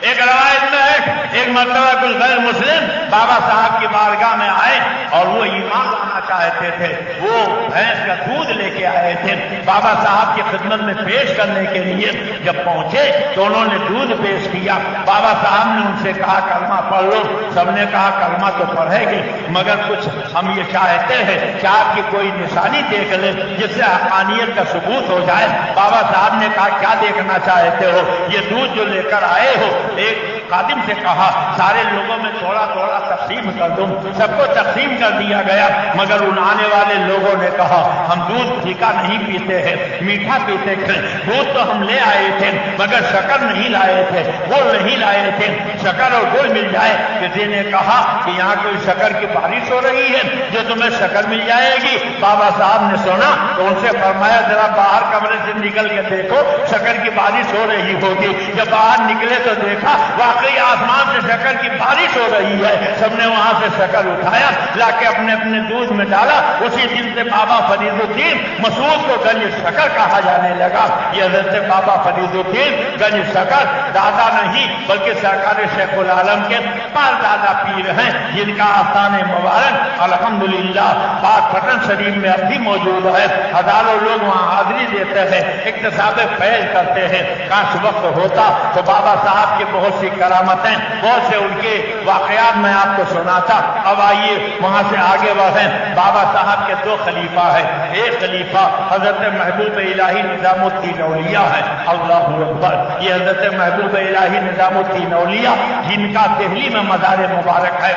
ایک روایت میں ہے ایک مرتبہ کچھ غیر مسلم بابا صاحب کی بارگاہ میں آئے اور وہ ایمان لانا چاہتے تھے، وہ بھینس کا دودھ لے کے آئے تھے بابا صاحب کی خدمت میں پیش کرنے کے لیے۔ جب پہنچے تو انہوں نے دودھ پیش کیا، بابا صاحب نے ان سے کہا کلمہ پڑھ لو۔ سب نے کہا کلمہ تو پڑھے گے مگر کچھ ہم یہ چاہتے ہیں کہ آپ کی کوئی نشانی دیکھ لیں جس سے حقانیت کا ثبوت ہو جائے۔ بابا صاحب نے کہا کیا دیکھنا چاہتے ہو؟ یہ دودھ جو لے کر آئے ہو ایک خادم سے کہا سارے لوگوں میں تھوڑا تھوڑا تقسیم کر دوں، سب کو تقسیم کر دیا گیا، مگر ان آنے والے لوگوں نے کہا ہم دودھ پھیکا نہیں پیتے ہیں، میٹھا پیتے ہیں، دودھ تو ہم لے آئے تھے مگر شکر نہیں لائے تھے، گڑ نہیں لائے تھے، شکر اور گڑ مل جائے۔ کسی نے کہا کہ یہاں کوئی شکر کی بارش ہو رہی ہے جو تمہیں شکر مل جائے گی؟ بابا صاحب نے سنا تو ان سے فرمایا ذرا باہر کمرے سے نکل کے دیکھو شکر کی بارش ہو رہی ہوگی۔ جب باہر نکلے تو دیکھا واقعی آسمان سے شکر کی بارش ہو رہی ہے۔ سب نے وہاں سے شکر اٹھایا، لا کے اپنے اپنے دودھ میں ڈالا۔ اسی دن سے بابا فرید الدین مسعود کو گنج شکر کہا جانے لگا۔ یہ حضرت بابا فرید الدین گنج شکر دادا نہیں بلکہ سرکار شیخ العالم کے پر دادا پیر ہیں، جن کا آستان مبارک الحمدللہ پاک پٹن شریف میں اب بھی موجود ہے۔ ہزاروں لوگ وہاں حاضری دیتے ہیں، اکتساب فیض کرتے ہیں۔ کاش وقت ہوتا تو بابا صاحب کی بہت سی کرامتیں، بہت سے ان کے واقعات میں آپ کو سناتا۔ اب آئیے وہاں سے آگے بڑھیں۔ بابا صاحب کے دو خلیفہ ہیں، ایک خلیفہ حضرت محبوب الہی نظام الدین اولیاء ہے، اللہ اکبر، یہ حضرت محبوب الہی نظام الدین اولیاء جن کا دہلی میں مزار مبارک ہے۔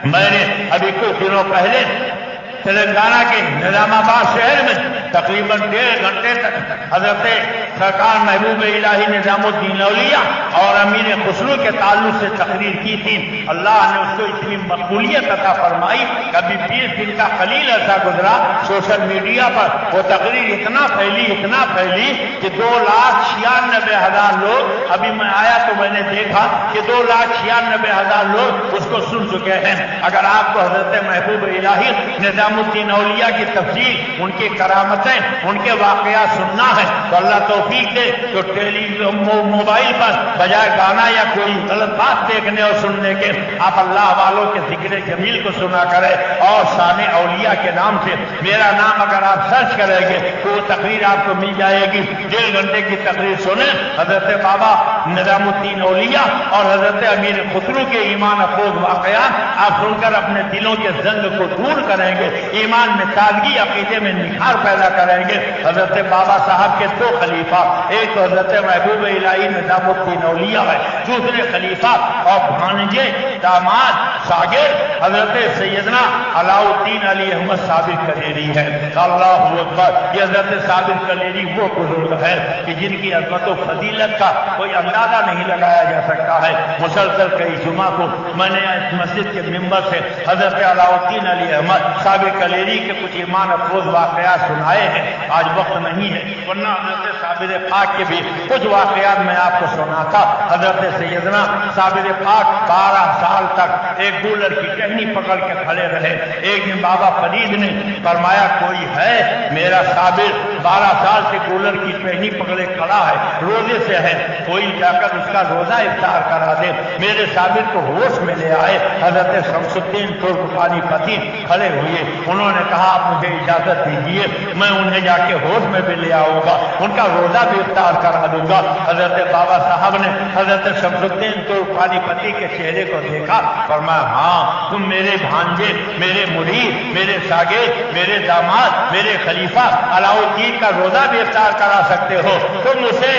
میں نے ابھی کچھ دنوں پہلے تلنگانہ کے نظام آباد شہر میں تقریباً 1.5 گھنٹے تک حضرت سرکار محبوب الہی نظام الدین اولیاء اور امیر خسرو کے تعلق سے تقریر کی تھی۔ اللہ نے اس کو اتنی مقبولیت عطا فرمائی، کبھی 20 دن کا قلیل عرصہ گزرا، سوشل میڈیا پر وہ تقریر اتنا پھیلی کہ 2,96,000 لوگ، ابھی میں آیا تو میں نے دیکھا کہ 2,96,000 لوگ اس کو سن چکے ہیں۔ اگر آپ کو حضرت محبوب الہی نظام الدین اولیاء کی تفصیل، ان کی کرامتیں، ان کے واقعات سننا ہے تو اللہ توفیق دے تو موبائل پر بجائے گانا یا کوئی غلط بات دیکھنے اور سننے کے آپ اللہ والوں کے ذکر جمیل کو سنا کریں، اور شان اولیاء کے نام سے میرا نام اگر آپ سرچ کریں گے تو وہ تقریر آپ کو مل جائے گی۔ 1.5 گھنٹے کی تقریر سنیں، حضرت بابا نظام الدین اولیاء اور حضرت امیر خسرو کے ایمان افروز واقعات آپ سن کر اپنے دلوں کے زنگ کو دور کریں گے، ایمان میں تازگی، عقیدے میں نکھار پیدا کریں گے۔ حضرت بابا صاحب کے 2 خلیفہ، ایک تو حضرت محبوب الہی نظام الدین اولیاء ہے، دوسرے خلیفہ اور بھانجے داماد شاگرد حضرت سیدنا علاؤالدین علی احمد صابر کلیری ہے۔ اللہ اکبر! یہ حضرت صابر کلیری وہ بزرگ ہے کہ جن کی عظمت و فضیلت کا کوئی اندازہ نہیں لگایا جا سکتا ہے۔ مسلسل کئی جمعہ کو میں نے اس مسجد کے ممبر سے حضرت علاؤالدین علی احمد صابر کلیری کے کچھ ایمان افروز واقعات سنائے ہیں۔ آج وقت نہیں ہے ورنہ حضرت صابر پاک کے بھی کچھ واقعات میں آپ کو سناتا۔ حضرت سیدنا صابر پاک 12 سال تک ایک گولر کی ٹہنی پکڑ کے کھڑے رہے۔ ایک دن بابا فرید نے فرمایا کوئی ہے میرا صابر 12 سال سے گولر کی ٹہنی پکڑے کھڑا ہے، روزے سے ہے، کوئی جا کر اس کا روزہ افطار کرا دے۔ میرے صابر کو ہوش میں لے آئے۔ حضرت شمس الدین ترک پانی پتی کھڑے ہوئے، انہوں نے کہا آپ مجھے اجازت دیجیے میں انہیں جا کے ہوش میں بھی لے آؤں گا، ان کا روزہ بھی افطار کرا دوں گا۔ حضرت بابا صاحب نے حضرت شمس الدین ترک پانی پتی کے چہرے کو دیکھا، فرمایا ہاں تم میرے بھانجے، میرے مرید، میرے شاگرد، میرے داماد، میرے خلیفہ علاؤالدین کا روزہ بھی افطار کرا سکتے ہو، تم اسے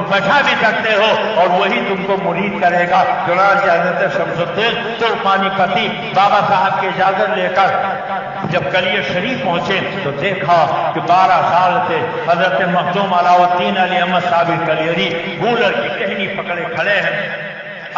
بچا بھی سکتے ہو اور وہی تم کو مرید کرے گا۔ چنانچہ حضرت شمس الدین ترک پانی پتی بابا صاحب کی اجازت لے کر جب کلیہ شریف پہنچے تو دیکھا کہ 12 سال سے حضرت مخدوم علاؤالدین علی احمد صابر کلیری گولر کی ٹہنی پکڑے کھڑے ہیں،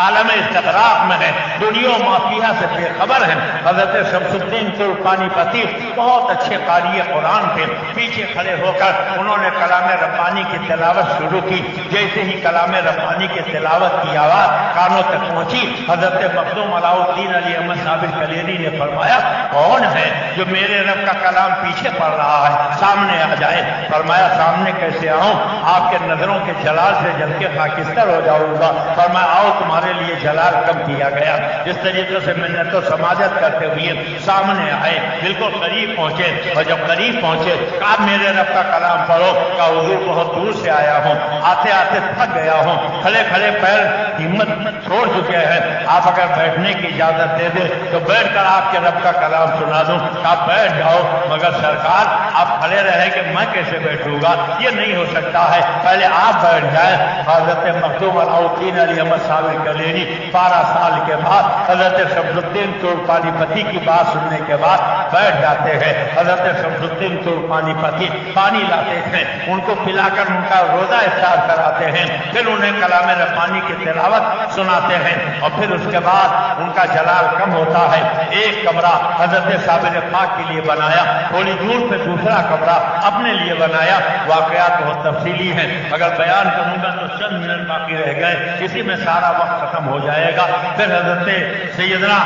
عالم استغراق میں ہے، دنیا و مافیہ سے بے خبر ہیں۔ حضرت شمس الدین ترک پانی پتی بہت اچھے قاری قرآن تھے، پیچھے کھڑے ہو کر انہوں نے کلام ربانی کی تلاوت شروع کی۔ جیسے ہی کلام ربانی کی تلاوت کی آواز کانوں تک پہنچی، حضرت مخدوم علاؤالدین علی احمد صابر کلیری نے فرمایا کون ہے جو میرے رب کا کلام پیچھے پڑھ رہا ہے، سامنے آ جائے۔ فرمایا سامنے کیسے آؤں، آپ کے نظروں کے جلال سے جل کے خاکستر ہو جاؤں گا۔ فرمایا آؤ تمہارے لیے جلال کم کیا گیا۔ اس طریقے سے منت و سماجت کرتے ہوئے سامنے آئے، بالکل قریب پہنچے اور جب قریب پہنچے کہا میرے رب کا کلام پڑھو۔ کہا حضور بہت دور سے آیا ہوں، آتے آتے تھک گیا ہوں، کھڑے کھڑے پیر ہمت چھوڑ چکے ہیں، آپ اگر بیٹھنے کی اجازت دے دے تو بیٹھ کر آپ کے رب کا کلام سنا دوں۔ کہا بیٹھ جاؤ، مگر سرکار آپ کھڑے رہے کہ میں کیسے بیٹھوں گا، یہ نہیں ہو سکتا ہے، پہلے آپ بیٹھ جائیں۔ حضرت مخدوم علاؤالدین علی احمد صابر کلیری 12 سال کے بعد حضرت شمس الدین ترک پانی پتی کی بات سننے کے بعد بیٹھ جاتے ہیں۔ حضرت شمس الدین ترک پانی پتی پانی لاتے ہیں، ان کو پلا کر ان کا روزہ افطار کراتے ہیں، پھر انہیں کلام ربانی کی تلاوت سناتے ہیں اور پھر اس کے بعد ان کا جلال کم ہوتا ہے۔ ایک کمرہ حضرت صابر پاک کے لیے بنایا، تھوڑی دور پہ دوسرا کمرہ اپنے لیے بنایا۔ واقعات بہت تفصیلی ہیں، اگر بیان کروں گا تو چند منٹ باقی رہ گئے، اسی میں سارا وقت ختم ہو جائے گا۔ پھر حضرت سیدنا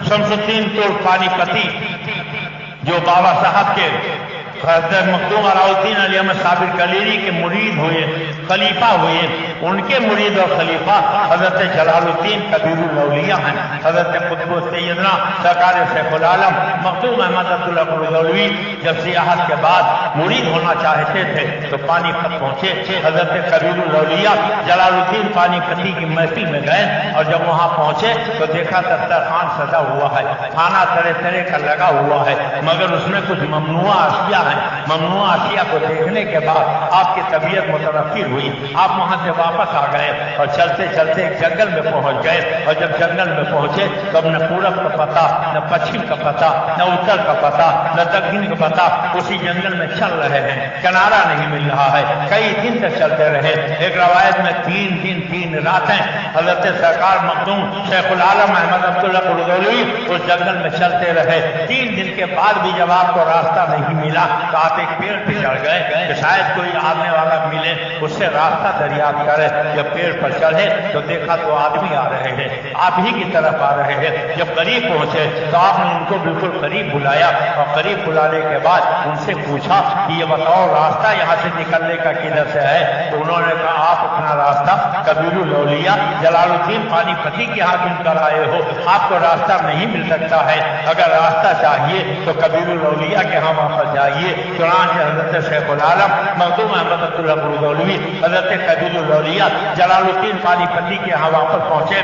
شمس الدین ترک پانی پتی جو بابا صاحب کے حضرت مخدوم علاؤالدین علی احمد صابر کلیری کے مرید ہوئے، خلیفہ ہوئے، ان کے مرید اور خلیفہ حضرت جلال الدین کبیر الاولیاء ہیں۔ حضرت قطب سیدنا سرکار شیخ العالم مخدوم احمد عبداللہ قرضلوی جب سیاحت کے بعد مرید ہونا چاہتے تھے تو پانی پت پہنچے، حضرت کبیر الاولیاء جلال الدین پانی پتی کی محفل میں گئے اور جب وہاں پہنچے تو دیکھا دسترخوان سجا ہوا ہے، کھانا طرح طرح کا لگا ہوا ہے، مگر اس میں کچھ ممنوع اشیاء ہیں۔ ممنوع اشیاء کو دیکھنے کے بعد آپ کی طبیعت متنفر ہوئی، آپ وہاں سے واپس آ گئے اور چلتے چلتے ایک جنگل میں پہنچ گئے اور جب جنگل میں پہنچے تو اب نہ پورب کا پتہ، نہ پچھم کا پتہ، نہ اتر کا پتہ، نہ دکن کا پتہ، اسی جنگل میں چل رہے ہیں، کنارہ نہیں مل رہا ہے۔ کئی دن تک چلتے رہے، ایک روایت میں 3 دن 3 راتیں حضرت سرکار مخدوم شیخ العالم احمد عبداللہ قرضلوی اس جنگل میں چلتے رہے۔ 3 دن کے بعد بھی جب آپ کو راستہ نہیں ملا تو آپ ایک پیڑ پہ چڑھ گئے کہ شاید کوئی آنے والا ملے، اس سے راستہ دریافت کرے۔ جب پیڑ پر چڑھے تو دیکھا تو آدمی آ رہے ہیں، آپ ہی کی طرف آ رہے ہیں۔ جب قریب پہنچے تو آپ نے ان کو بالکل قریب بلایا اور قریب بلانے کے بعد ان سے پوچھا کہ یہ بتاؤ راستہ یہاں سے نکلنے کا کدھر سے ہے؟ تو انہوں نے کہا آپ اپنا راستہ کبیر الاولیاء جلال الدین پانی پتی کے ہاتھ ان کر آئے ہو، آپ کو راستہ نہیں مل سکتا ہے، اگر راستہ چاہیے تو کبیر الاولیاء کے ہاں واپس جائیے۔ چنانچہ حضرت شیخ العالم مخدوم احمد عبداللہ قرضلوی حضرت کبیر الاولیاء جلال الدین پانی پتی کے ہاں واپس پہنچے۔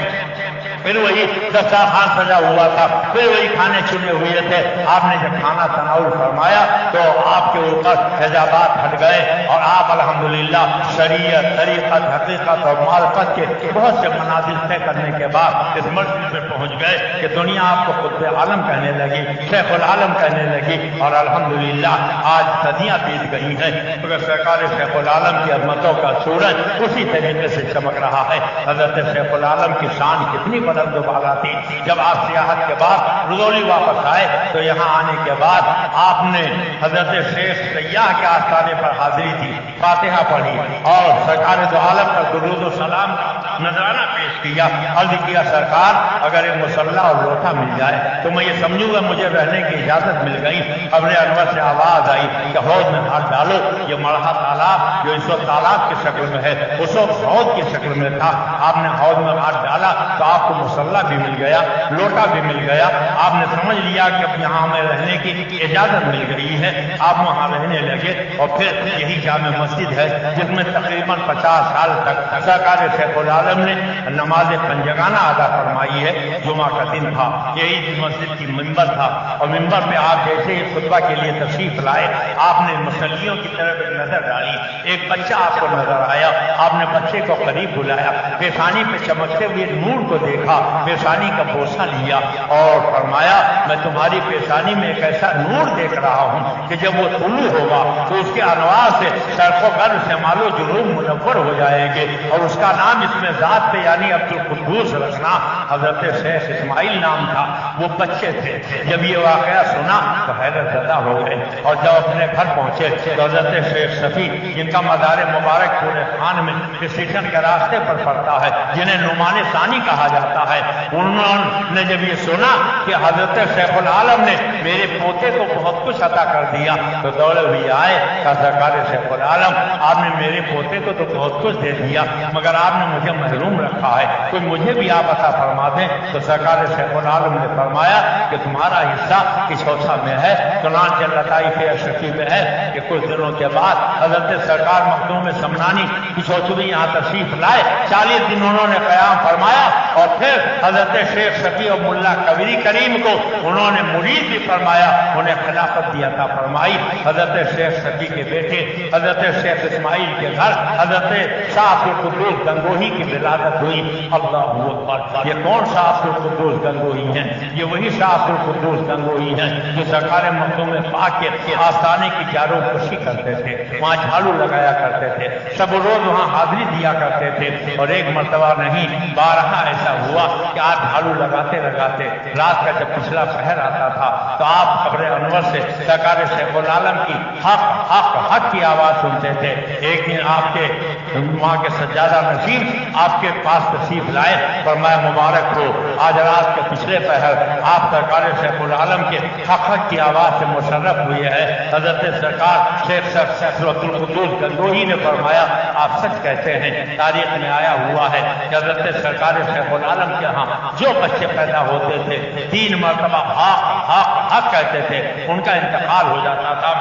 پھر وہی دسترخوان سجا ہوا تھا، پھر وہی کھانے چنے ہوئے تھے۔ آپ نے جب کھانا تناول فرمایا تو آپ کے اوپر حجابات ہٹ گئے اور آپ الحمدللہ شریعت، طریقت، حقیقت اور معرفت کے بہت سے منازل طے کرنے کے بعد اس مرحلے پہ پہنچ گئے کہ دنیا آپ کو قطب عالم کہنے لگی، شیخ العالم کہنے لگی، اور الحمدللہ آج صدیاں بیت گئی ہیں مگر سرکار شیخ العالم کی عظمتوں کا سورج اسی طریقے سے چمک رہا ہے۔ حضرت شیخ العالم کی شان کتنی بلند و بالا تھی۔ جب آپ سیاحت کے بعد رضولی واپس آئے تو یہاں آنے کے بعد آپ نے حضرت شیخ سیاح کے آستانے پر حاضری دی، فاتحہ پڑھی اور سرکار دو عالم پر درود و سلام کا نذرانہ پیش کیا۔ عرض کیا سرکار اگر ایک مسلح اور لوٹا مل جائے تو میں یہ سمجھوں گا مجھے رہنے کی اجازت مل گئی۔ قبر انور سے آواز آئی کہ حوض میں ہاتھ ڈالو۔ یہ مرحا تالاب جو اس وقت تالاب کی شکل میں ہے اس وقت حوض کی شکل میں تھا۔ آپ نے حوض میں ہاتھ ڈالا تو آپ کو مسلح بھی مل گیا، لوٹا بھی مل گیا۔ آپ نے سمجھ لیا کہ اب یہاں میں رہنے کی اجازت مل گئی ہے، آپ وہاں رہنے لگے۔ اور پھر یہی جامع مسجد ہے جس میں تقریباً 50 سال تک سرکار شیخ العالم نے نماز پنجگانہ ادا فرمائی ہے۔ جمعہ کا دن تھا، یہی مسجد کی ممبر تھا اور ممبر پہ آپ جیسے ہی خطبہ کے لیے تشریف لائے آپ نے مصلیوں کی طرف ایک نظر ڈالی، ایک بچہ آپ کو نظر آیا۔ آپ نے بچے کو قریب بلایا، پیشانی پہ چمکتے ہوئے نور کو دیکھا، پیشانی کا بوسہ لیا اور فرمایا میں تمہاری پیشانی میں ایک ایسا نور دیکھ رہا ہوں کہ جب وہ طلوع ہوگا تو اس کے انوار سے شرق و غرب سے مال و جنوب منور ہو جائیں گے، اور اس کا نام اس میں ذات پہ یعنی عبدالقدوس رکھنا۔ حضرت شیخ اسماعیل نام تھا، وہ بچے تھے۔ جب یہ واقعہ سنا تو حیرت زدہ ہو گئے اور جب اپنے گھر پہنچے تو حضرت شیخ شفیع جن کا مزار مبارک پورے خان میں اسٹیشن کے راستے پر پڑتا ہے، جنہیں نعمان ثانی کہا جاتا ہے، انہوں نے جب یہ سنا کہ حضرت شیخ العالم نے میرے پوتے کو بہت کچھ عطا کر دیا تو دوڑے ہوئے آئے کہ سرکار شیخ العالم آپ نے میرے پوتے کو تو بہت کچھ دے دیا مگر آپ نے مجھے محروم رکھا ہے، کوئی مجھے بھی آپ عطا فرما دیں۔ تو سرکار شیخ العالم نے فرمایا کہ تمہارا حصہ اس حوصہ میں ہے، چنانچہ لطائف اشرفی میں ہے کہ کچھ دنوں کے بعد حضرت سرکار مخدوم سمنانی کی چوتھویں یہاں تشریف لائے، 40 دن انہوں نے قیام فرمایا اور پھر حضرت شیخ شفیع اور ملا کبیری کریم کو انہوں نے مرید بھی فرمایا، انہیں خلافت دی عطا فرمائی۔ حضرت شیخ شفیع کے بیٹے حضرت شیخ اسماعیل کے گھر حضرت شاہ عبدالقدوس گنگوہی کی ولادت ہوئی۔ اللہ اکبر، یہ کون شاہ عبدالقدوس گنگوہی ہیں؟ یہ وہی شاہ عبدالقدوس گنگوہی ہیں جو سرکار مخدوم پاک کے آستانے کی جارو کشی کرتے تھے، وہاں جھاڑو لگایا کرتے تھے، شب و روز وہاں حاضری دیا کرتے تھے۔ اور ایک مرتبہ نہیں بارہا ایسا ہوا کہ آپ جھاڑو لگاتے لگاتے رات کا جب پچھلا پہر آتا تھا تو آپ قبر انور سے سرکار شیخ العالم کی حق حق حق کی آواز سنتے تھے۔ ایک دن آپ کے وہاں کے سجادہ نشین آپ کے پاس تشریف لائے، فرمایا مبارک ہو آج رات کے پچھلے پہر آپ سرکار شیخ العالم کے حق حق کی آواز سے مشرف ہوئے ہیں۔ حضرت سرکار شیخ عبدالقدوس گنگوہی نے فرمایا آپ سچ کہتے ہیں، تاریخ میں آیا ہوا ہے کہ حضرت سرکار شیخ العالم کے ہاں جو بچے پیدا ہوتے تھے 3 مرتبہ حق حق حق کہتے تھے، ان کا انتقال ہو جاتا تھا۔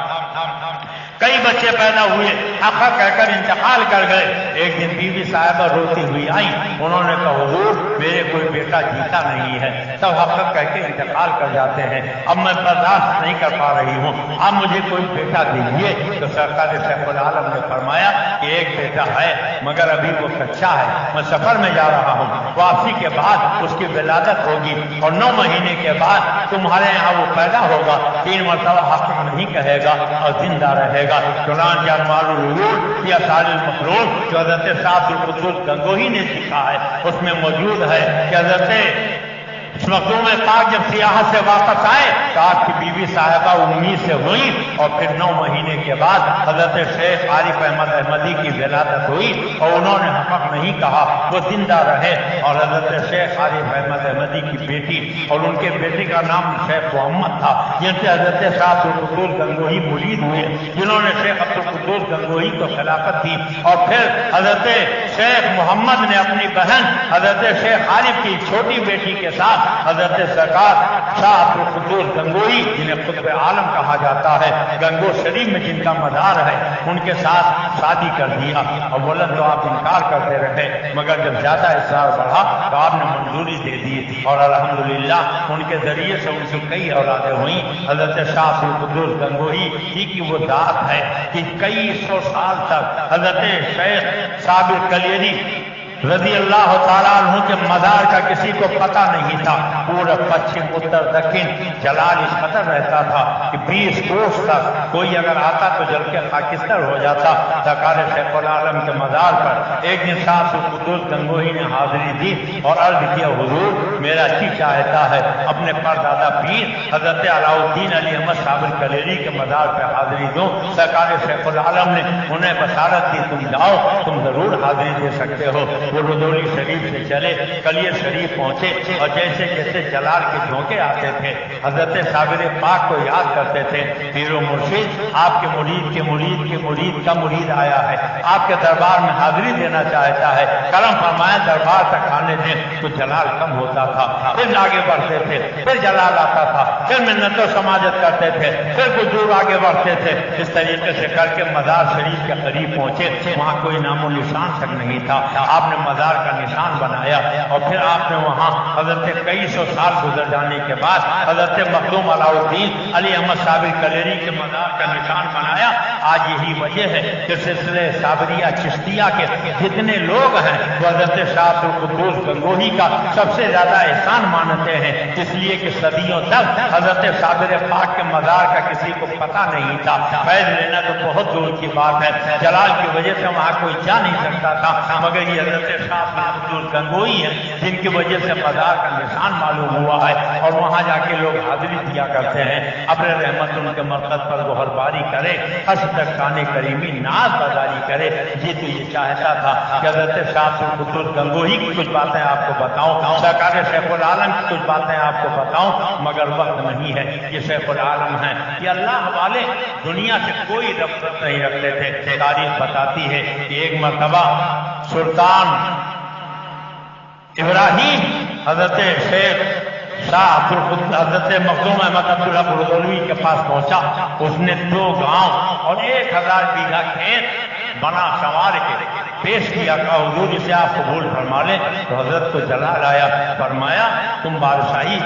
کئی بچے پیدا ہوئے، حق حق کہہ کر انتقال کر گئے۔ ایک دن بیوی صاحبہ روتی ہوئی آئیں، انہوں نے کہا حضور میرے کوئی بیٹا جیتا نہیں ہے، سب حق حق کہہ کے انتقال کر جاتے ہیں، اب میں برداشت نہیں کر پا رہی ہوں، اب مجھے کوئی بیٹا دیجیے۔ تو سرکار شیخ العالم نے فرمایا کہ ایک بیٹا ہے مگر ابھی وہ کچا ہے، میں سفر میں جا رہا ہوں، واپسی کے بعد اس کی ولادت ہوگی اور 9 مہینے کے بعد تمہارے یہاں وہ پیدا ہوگا، 3 مرتبہ حق نہیں کہے گا اور زندہ رہے گا۔ چنانچہ انوار العلوم یا سال المخلوق جو حضرت شاہ عبدالقدوس گنگوہی نے سکھا ہے اس میں موجود ہے کہ حضرت مخدوم پاک جب سیاحت سے واپس آئے تو آپ کی بیوی صاحبہ 19 سے ہوئی اور پھر 9 مہینے کے بعد حضرت شیخ عارف احمد احمدی کی ولادت ہوئی اور انہوں نے حق نہیں کہا، وہ زندہ رہے اور حضرت شیخ عارف احمد احمدی کی بیٹی اور ان کے بیٹے کا نام شیخ محمد تھا جن سے حضرت شاہ عبدالقدوس گنگوہی مرید ہوئے، جنہوں نے شیخ عبدالقدوس گنگوہی کو خلافت دی اور پھر حضرت شیخ محمد نے اپنی بہن حضرت شیخ عارف کی چھوٹی بیٹی کے ساتھ حضرت سرکار شاہ عبدالقدوس قدوس گنگوہی جنہیں قطب عالم کہا جاتا ہے، گنگو شریف میں جن کا مزار ہے، ان کے ساتھ شادی کر دیا۔ اولا تو آپ انکار کرتے رہے، مگر جب زیادہ اصرار بڑھا تو آپ نے منظوری دے دی، اور الحمدللہ ان کے ذریعے سے ان سے کئی اولادیں ہوئیں۔ حضرت شاہ عبدالقدوس گنگوہی کی وہ ذات ہے کہ کئی سو سال تک حضرت شیخ صابر کلیری رضی اللہ تعالیٰ عنہ کے مزار کا کسی کو پتہ نہیں تھا۔ پورا پچھم اتر دکن جلال اس قدر رہتا تھا کہ 20 کوس تک کوئی اگر آتا تو جل کے خاکستر ہو جاتا۔ سرکار شیخ العالم کے مزار پر ایک دن صاحب قدوس گنگوہی نے حاضری دی اور عرض کیا، حضور میرا جی چاہتا ہے اپنے پردادا پیر حضرت علاؤ الدین علی احمد صابر کلیری کے مزار پہ حاضری دوں۔ سرکار شیخ العالم نے انہیں بشارت دی، تم جاؤ، تم ضرور حاضری دے سکتے ہو۔ وہ رضولی شریف سے چلے، کلیہ شریف پہنچے، اور جیسے جیسے جلال کے جھونکے آتے تھے حضرت صابر پاک کو یاد کرتے تھے۔ پیر و مرشد آپ کے مرید کے مرید کے مرید کا مرید آیا ہے، آپ کے دربار میں حاضری دینا چاہتا ہے، کرم فرمائیں دربار تک آنے دیں۔ تو جلال کم ہوتا تھا، پھر آگے بڑھتے تھے، پھر جلال آتا تھا، پھر منت و سماجت کرتے تھے، پھر کچھ دور آگے بڑھتے تھے۔ اس طریقے سے کر کے مزار شریف کے قریب پہنچے، وہاں کوئی نام و نشان تک نہیں تھا۔ آپ نے مزار کا نشان بنایا، اور پھر آپ نے وہاں حضرت کئی سو سال گزر جانے کے بعد حضرت مخدوم علاؤ الدین علی احمد صابر کلیری کے مزار کا نشان بنایا۔ آج یہی وجہ ہے کہ سلسلہ صابریہ چشتیہ کے جتنے لوگ ہیں وہ حضرت شاہ عبدالقدوس گنگوہی کا سب سے زیادہ احسان مانتے ہیں، اس لیے کہ صدیوں تک حضرت صابر پاک کے مزار کا کسی کو پتہ نہیں تھا۔ فیض لینا تو بہت دور کی بات ہے، جلال کی وجہ سے وہاں کوئی جا نہیں سکتا تھا، مگر یہ حضرت شاہ عبدالقدوس گنگوہی ہیں جن کی وجہ سے مزار کا نشان معلوم ہوا ہے، اور وہاں جا کے لوگ حاضری دیا کرتے ہیں۔ ابر رحمت ان کے مرکز پر گوہر باری کرے، حسد خان کریمی ناز بازاری کرے۔ یہ تو یہ چاہتا تھا کہ حضرت شاہ عبدالقدوس گنگوہی کی کچھ باتیں آپ کو بتاؤں، سرکار شیخ العالم کی کچھ باتیں آپ کو بتاؤں، مگر وقت نہیں ہے۔ یہ شیخ العالم ہیں، یہ اللہ والے دنیا سے کوئی رفت نہیں رکھتے تھے۔ تاریخ بتاتی ہے کہ ایک مرتبہ سلطان ابراہیم حضرت شیخ شاہ حضرت مخدوم احمد عبدالحق رضوی کے پاس پہنچا۔ اس نے 2 گاؤں اور 1000 بیگھہ کھیت بنا سنوار کے پیش کیا، کہا حضور اسے آپ قبول فرما لیں۔ تو حضرت کو جلال آیا، فرمایا تم بادشاہی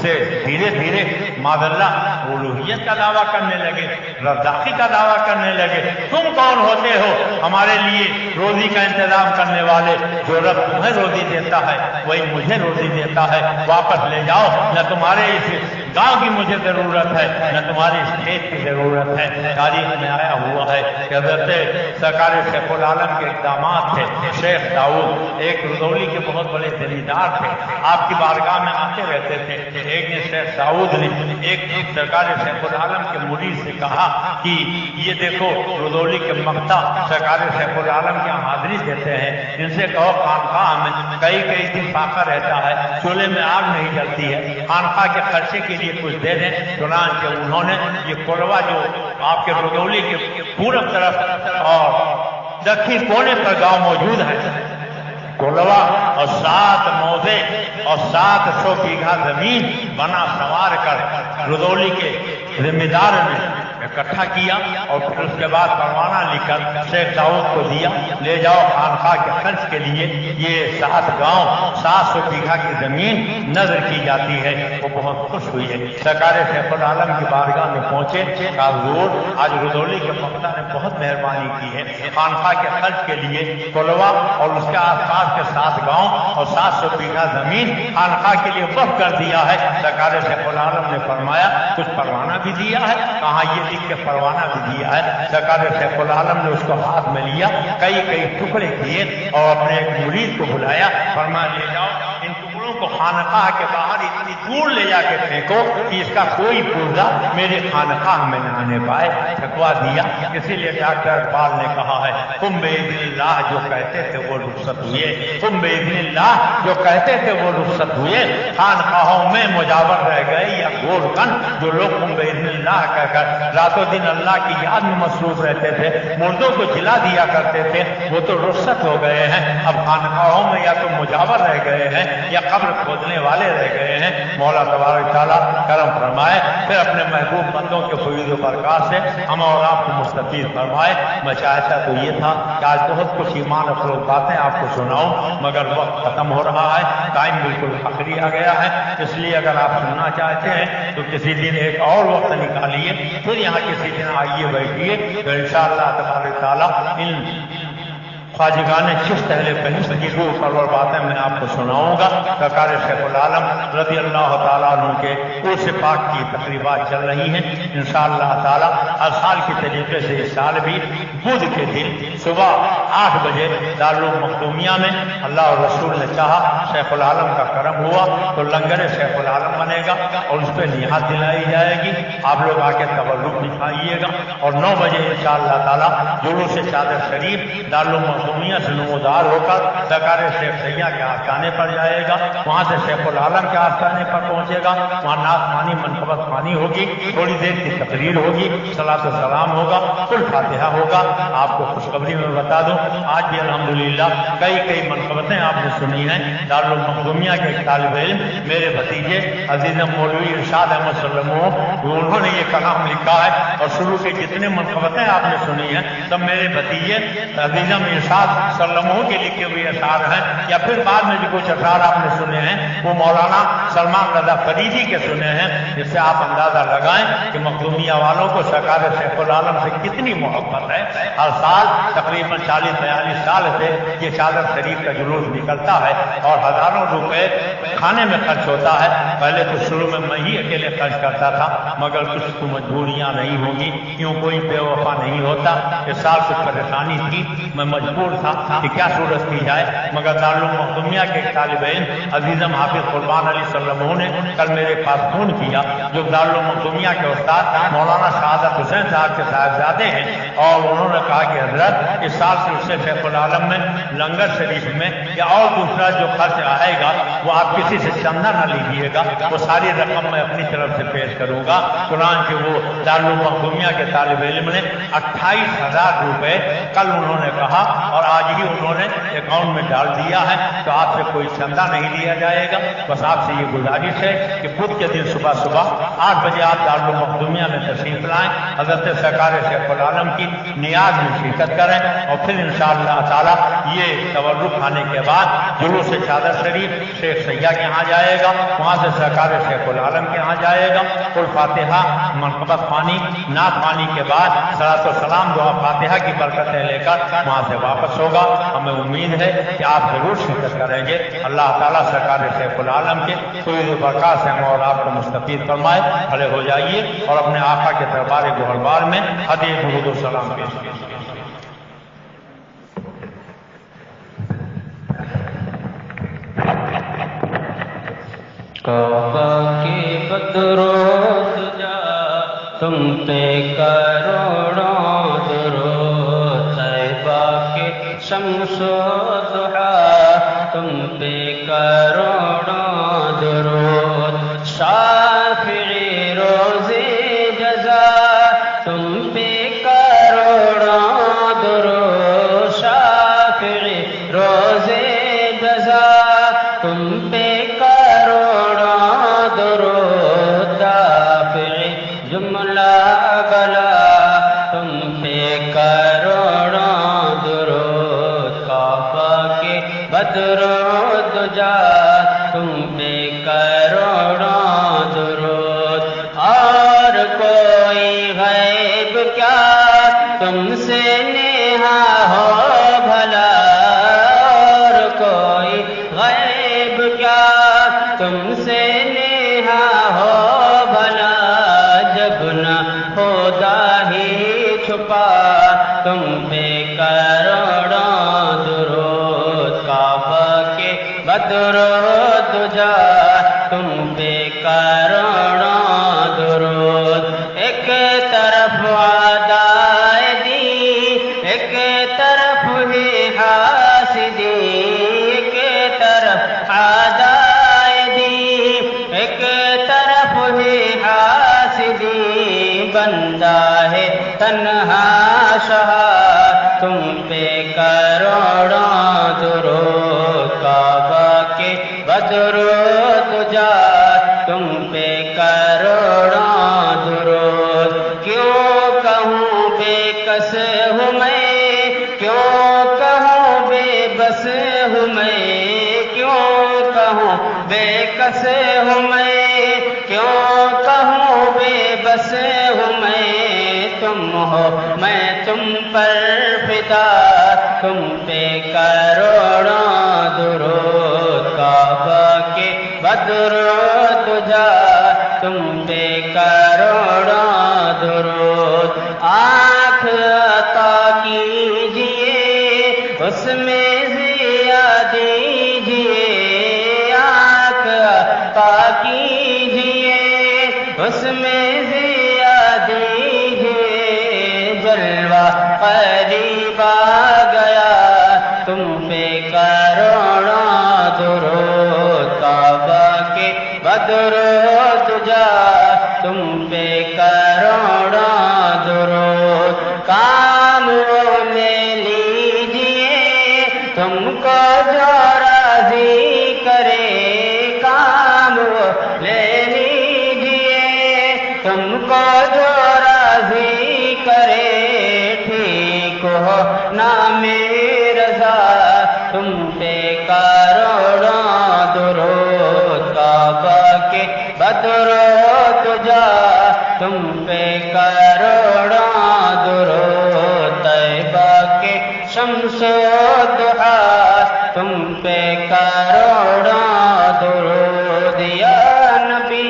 سے دھیرے دھیرے معذاللہ الوہیت کا دعویٰ کرنے لگے، رزاقی کا دعویٰ کرنے لگے۔ تم کون ہوتے ہو ہمارے لیے روزی کا انتظام کرنے والے؟ جو رب تمہیں روزی دیتا ہے وہی مجھے روزی دیتا ہے، واپس لے جاؤ، نہ تمہارے اس گاؤں کی مجھے ضرورت ہے نہ تمہارے اس کھیت کی ضرورت ہے۔ تاریخ میں آیا ہوا ہے کہ حضرت سرکار شیخ العالم کے اقدامات تھے، شیخ داؤد ایک رضولی کے بہت بڑے زمیندار تھے، آپ کی بارگاہ میں آتے رہتے تھے۔ ایک نے شیخ داؤد نے ایک سرکار شیخ العالم کے مرید سے کہا کہ یہ دیکھو رضولی کے مقطع سرکار شیخ العالم کے حاضری دیتے ہیں، ان سے کہو خانقاہ میں کئی دن فاقہ رہتا ہے، چولہے میں آگ نہیں جلتی ہے، خانقاہ کے خرچے کے لیے کچھ دے دیں۔ چنانچہ انہوں نے یہ کلوا جو آپ کے رضولی کے پورب طرف اور دکھن کونے پر گاؤں موجود ہے، کلوا اور 7 موزے اور 700 بیگھہ زمین بنا سنوار کر رضولی کے ذمہ دار نے اکٹھا کیا، اور پھر اس کے بعد پروانہ لکھ کر شیخ داؤد کو دیا، لے جاؤ خانقاہ کے خرچ کے لیے یہ 7 گاؤں 700 بیگھہ کی زمین نظر کی جاتی ہے۔ وہ بہت خوش ہوئی ہے، سرکار شیخ العالم کی بارگاہ میں پہنچے، کہا حضور آج رضولی کے مقطع نے بہت مہربانی کی ہے، خانقاہ کے خرچ کے لیے کلوا اور اس کے آس پاس کے 7 گاؤں اور 700 بیگھہ زمین خانقاہ کے لیے وقف کر دیا ہے۔ سرکار شیخ العالم نے فرمایا کچھ پروانہ بھی دیا ہے؟ کہاں یہ لکھ کے پروانہ بھی دیا ہے۔ سرکار شیخ العالم نے اس کو ہاتھ میں لیا، کئی ٹکڑے کیے اور اپنے ایک مرید کو بلایا، فرمایا لے جاؤ ان ٹکڑوں کو خانقاہ کے باہر اتنی دور لے جا کے پھینکو کہ اس کا کوئی پرزہ میرے خانقاہ میں نہ آنے پائے۔ ٹھکوا دیا۔ اسی لیے ڈاکٹر اقبال نے کہا ہے تم بِإِذْنِ اللہ جو کہتے تھے وہ رخصت ہوئے، تم بِإِذْنِ اللہ جو کہتے تھے وہ رخصت ہوئے، خانقاہوں میں مجاور رہ گئے یا گور رکن جو لوگ بإذن اللہ کہہ کر رات و دن اللہ کی یاد میں مصروف رہتے تھے، مردوں کو جلا دیا کرتے تھے، وہ تو رخصت ہو گئے ہیں، اب خانقاہوں میں یا تو مجاور رہ گئے ہیں یا قبر کھودنے والے رہ گئے ہیں۔ مولا تبارک تعالیٰ کرم فرمائے، پھر اپنے محبوب بندوں کے فیض و برکات سے ہم اور آپ کو مستفید فرمائے۔ میں چاہتا تو یہ تھا کہ آج بہت کچھ ایمان افروز باتیں آپ کو سناؤں، مگر وقت ختم ہو رہا ہے، ٹائم بالکل آخری آ گیا ہے، اس لیے اگر آپ سننا چاہتے ہیں تو کسی دن ایک اور وقت نکالیے، پھر یہاں کسی دن آئیے بیٹھیے، تو انشاءاللہ تبارک تعالیٰ ان خواجگان چشت اہل بہشت کی روح پرور باتیں میں آپ کو سناؤں گا۔ سرکار شیخ العالم رضی اللہ تعالیٰ عنہ کے عرس پاک کی تقریبات چل رہی ہیں انشاءاللہ تعالیٰ۔ ہر سال کے طریقے سے اس سال بھی بدھ کے دن صبح 8 بجے دارالعلوم مخدومیہ میں اللہ اور رسول نے چاہا، شیخ العالم کا کرم ہوا تو لنگر شیخ العالم بنے گا اور اس پہ نیاز دلائی جائے گی، آپ لوگ آ کے تبرک دکھائیے گا، اور 9 بجے انشاءاللہ تعالیٰ جلوس چادر شریف دارالعلوم دنیا سے نمودار ہو کر سرکار شیخ سیاح کے آستانے پر جائے گا، وہاں سے شیخ العالم کے آستانے پر پہنچے گا، وہاں نعت خوانی منقبت خوانی ہوگی، تھوڑی دیر کی تقریر ہوگی، صلاۃ و سلام ہوگا، کل فاتحہ ہوگا۔ آپ کو خوشخبری میں بتا دوں، آج بھی الحمدللہ کئی منقبتیں آپ نے سنی ہیں۔ دارالعلوم مخدومیہ کے ایک طالب علم میرے بھتیجے عزیز مولوی ارشاد احمد صلی اللہ علیہ وسلم، انہوں نے یہ کلام لکھا ہے، اور شروع کے جتنے منقبتیں آپ نے سنی ہیں سب میرے بھتیجے عزیزم ارشاد صلی اللہ علیہ وسلم کے لکھے ہوئے اشعار ہیں، یا پھر بعد میں جو کچھ اشعار آپ نے سنے ہیں وہ مولانا سلمان رضا فریدی کے سنے ہیں، جس سے آپ اندازہ لگائیں کہ مخدومیہ والوں کو سرکار شیخ العالم سے کتنی محبت ہے۔ ہر سال تقریباً 40-42 سال سے یہ چادر شریف کا جلوس نکلتا ہے اور ہزاروں روپے کھانے میں خرچ ہوتا ہے۔ پہلے تو شروع میں ہی اکیلے خرچ کرتا تھا، مگر کچھ تو مجبوریاں نہیں ہوں گی، کیوں کوئی بے وفا نہیں ہوتا۔ اس سال کچھ پریشانی تھی، میں مجبور تھا کہ کیا صورت کی جائے، مگر دارالعلوم مخدومیہ کے ایک طالب علم عزیزم حافظ قربان علی صلی اللہ علیہ وسلم نے کل میرے پاس فون کیا، جو دارالعلوم مخدومیہ کے استاد مولانا شہادت حسین صاحب کے صاحبزادے ہیں، اور انہوں نے کہا کہ حضرت اس سال سے اسے شیخ العالم میں لنگر شریف میں یا اور دوسرا جو خرچ آئے گا وہ آپ کسی سے چندہ نہ لیجیے گا، وہ ساری رقم میں اپنی طرف سے پیش کروں گا۔ چنانچہ وہ دارالعلوم مخدومیہ کے طالب علم نے 28,000 روپے کل انہوں نے کہا، اور آج ہی انہوں نے اکاؤنٹ میں ڈال دیا ہے، تو آپ سے کوئی چندہ نہیں لیا جائے گا۔ بس آپ سے یہ گزارش ہے کہ بدھ کے دن صبح 8 بجے آپ دارالعلوم مخدومیہ میں تشریف لائیں، حضرت سرکار شیخ العالم کی نیاز میں شرکت کریں، اور پھر انشاءاللہ تعالی یہ تبرک کھانے کے بعد جلوس چادر شریف شیخ سیاح کے ہاں جائے گا، وہاں سے سرکار شیخ العالم کے ہاں جائے گا، کل فاتحہ منقبت خوانی نعت خوانی کے بعد صلاۃ و سلام دعا فاتحہ کی برکتیں لے کر وہاں سے واپس ہوگا۔ ہمیں امید ہے کہ آپ ضرور شرکت کریں گے۔ اللہ تعالیٰ سرکار شیخ العالم کے فیض و برکات سے ہم اور آپ کو مستفید فرمائے۔ کھڑے ہو جائیے اور اپنے آقا کے دربار گوہربار میں ہدیہ درود و سلام پیش کیجیے۔ کعبہ کے بدرود جا تم پہ کروڑوں درود، طیبہ کے شمس و ضحیٰ تم پہ کروڑوں درود، شافعی روز جزا تم پہ کروڑوں درود، شافعی روز جزا تم پہ جملہ بلا تم پہ کروڑوں درود، کعبہ کے بدرود جا تم پہ کروڑوں درود، اور کوئی غیب کیا تم سے نیہا ہو بھلا، اور کوئی غیب کیا تم سے نیہا ہو بھلا، جب نہ خدا ہی چھپا تم پہ کروڑوں درود، کعبہ کے بدرود جا تم پہ کروڑوں درود، ایک طرف عدائے دی ایک طرف ہی حاسدی، ایک طرف عدائے دی تنہا شہر تم پہ کروڑوں درود، کعبہ کے بدرود جا تم پہ کروڑوں درود۔ کیوں کہوں بے کس ہوں میں، کیوں کہوں بے بس ہوں میں، کیوں کہوں بے کس ہوں میں، کیوں کہوں بے بس ہوں میں، تم ہو میں تم پر فدا، تم پہ کروڑوں درود، کعبہ کے بدرود جا تم پہ کروڑوں درود۔ آنکھ عطا کیجئے اس میں ضیا دیجئے، آنکھ عطا کیجئے اس میں ضیا دیجئے، جلوہ قریب آ گیا تم پہ کروڑوں درود، کعبہ کے بدرود جا تم پہ کروڑوں درود۔ کام وہ لے لیجئے تم کو جو راضی کرے، کام وہ لے لیجئے تم کو جو راضی کرے، ٹھیک ہو نام رضا تم پہ کروڑوں درود، کعبہ کے بدرود جا تم پہ کروڑوں درود، طیبہ کے شمس و ضحیٰ تم پہ کروڑوں درود۔ یا نبی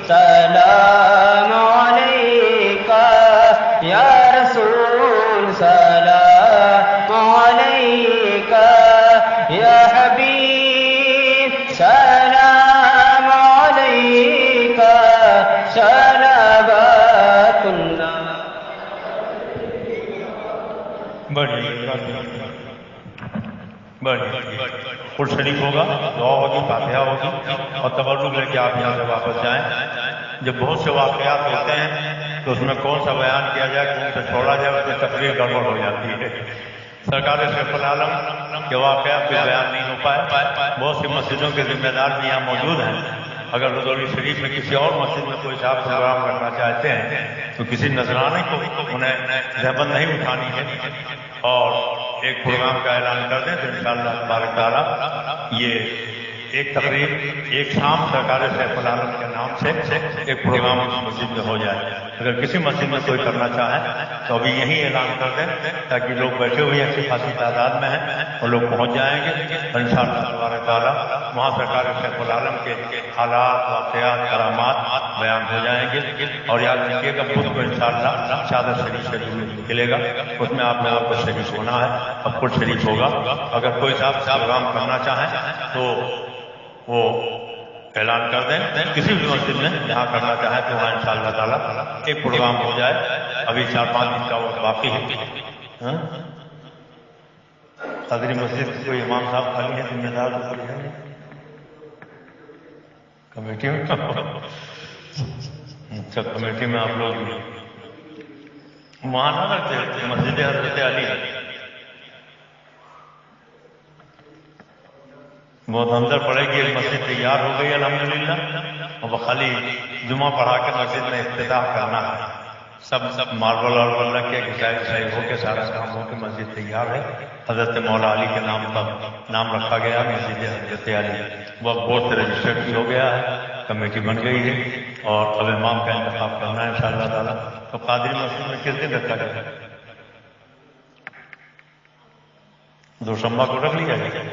سلام علیکہ، یا رسول سلام علیکہ، یا حبیب سلام علیکہ، صلوات اللہ۔ بڑھیا خود شریف ہوگا، دعا ہوگی، فاتحہ ہوگی اور تبرک لے کے آپ یہاں سے واپس جائیں۔ جب بہت سے واقعات ہوتے ہیں تو اس میں کون سا بیان کیا جائے، کون سا چھوڑا جائے، اس میں تقریر گڑبڑ ہو جاتی ہے۔ سرکار سیف العالم کے واقعات بھی بیان نہیں ہو پائے۔ بہت سی مسجدوں کے ذمہ دار بھی یہاں موجود ہیں۔ اگر رضوی شریف میں کسی اور مسجد میں کوئی صاحب پروگرام کرنا چاہتے ہیں تو کسی نذرانے کو انہیں زحمت نہیں اٹھانی ہے اور ایک پروگرام کا اعلان کر دیں تو انشاءاللہ تبارک تعالیٰ یہ ایک تقریب ایک شام سرکار سیف العالم کے نام سے ایک پروگرام اس مسجد میں ہو جائے۔ اگر کسی مسجد میں کوئی کرنا چاہے تو ابھی یہی اعلان کر دیں تاکہ لوگ بیٹھے ہوئے اچھی خاصی تعداد میں ہیں اور لوگ پہنچ جائیں گے۔ انشاءاللہ تبارک تعالیٰ وہاں سرکار سیف العالم کے حالات، واقعات، کرامات بیان ہو جائیں گے۔ اور یاد رکھیے گا خود کو انشاءاللہ شہادت شریف سے ملے گا، اس میں آپ لوگوں کو شریف ہونا ہے، اب خود شریف ہوگا۔ اگر کوئی صاحب پروگرام کرنا چاہیں تو وہ اعلان کر دیں کسی بھی مسجد میں جہاں کرنا چاہیں تو وہاں انشاءاللہ تعالیٰ ایک پروگرام ہو جائے۔ ابھی 4-5 دن کا وقت باقی ہے۔ صدری مسجد کوئی امام صاحب خالی ہے، ذمہ دار کمیٹی میں اچھا کمیٹی میں آپ لوگ وہاں نہ رکھتے، مسجد حضرت علی بہت اندر پڑے گی، ایک مسجد تیار ہو گئی الحمدللہ، اور خالی جمعہ پڑھا کے مسجد میں افتتاح کرنا ہے۔ سب ماربل اور اللہ کے گھسائی ہو کے سارا کام ہو کے مسجد تیار ہے۔ حضرت مولا علی کے نام پر نام رکھا گیا مسجد حضرت علی، وہ بورڈ سے رجسٹرڈ بھی ہو گیا ہے، کمیٹی بن گئی ہے اور اب امام کا انتخاب کرنا ہے انشاءاللہ تعالیٰ۔ تو قادری مسجد میں کس دن رکھا جائے؟ دوشمبہ کو رکھ لیا جائے۔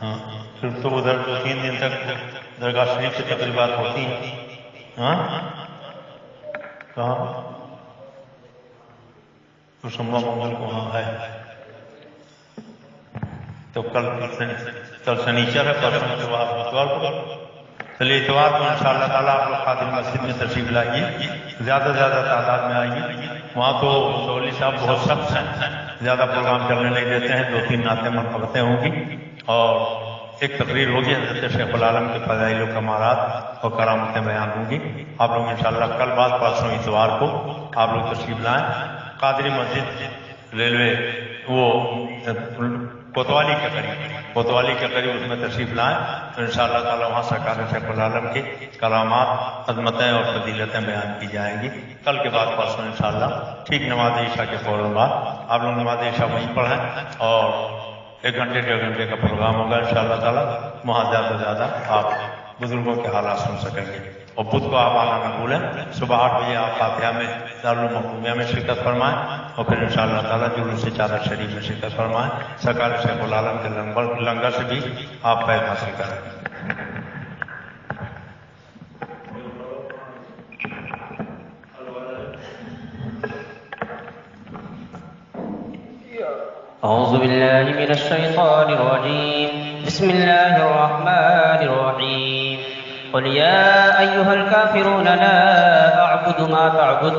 ہاں پھر تو ادھر 2-3 دن تک درگاہ شریف سے تقریبات ہوتی ہیں۔ ہاں کہاں دوشمبہ منگل کو وہاں ہے تو کل سنیچر ہے، پرسوں اتوار کو، چلیے اتوار کو انشاءاللہ تعالیٰ آپ لوگ قادری مسجد میں تشریف لائیے، زیادہ سے زیادہ تعداد میں آئیے۔ وہاں تو سولی صاحب بہت سخت ہیں، زیادہ پروگرام کرنے نہیں دیتے ہیں، 2-3 نعتیں مرتبتیں ہوں گی اور ایک تقریر ہوگی حضرت شیخ العالم کے فضائل و کمالات اور کرامتیں بیان ہوں گی. آپ لوگ انشاءاللہ کل بعد پرسوں اتوار کو آپ لوگ تشریف لائیں. قادری مسجد ریلوے وہ کوتوالی کے قریب اس میں تشریف لائیں تو انشاءاللہ تعالی وہاں سرکار شیخ العالم کی کرامات، عظمتیں اور فضیلتیں بیان کی جائیں گی. کل کے بعد پرسوں انشاءاللہ ٹھیک نماز عشاء کے فوراً بعد آپ لوگ نماز عشاء وہیں پڑھیں اور 1 گھنٹے 1.5 گھنٹے کا پروگرام ہوگا انشاءاللہ تعالی. وہاں زیادہ سے زیادہ آپ بزرگوں کے حالات سن سکیں گے. اور بدھ کو آپ آنا نہ بھولیں. صبح 8 بجے آپ فاتحہ میں دارالمحکومیہ میں شرکت فرمائیں اور پھر انشاءاللہ تعالی جلوس چادر شریف میں شرکت فرمائیں. سرکار شیخ العالم کے لنگر سے بھی آپ فیض حاصل کریں. أعوذ بالله من الشيطان الرجيم. بسم الله الرحمن الرحيم. قل يا أيها الكافرون لا أعبد ما تعبد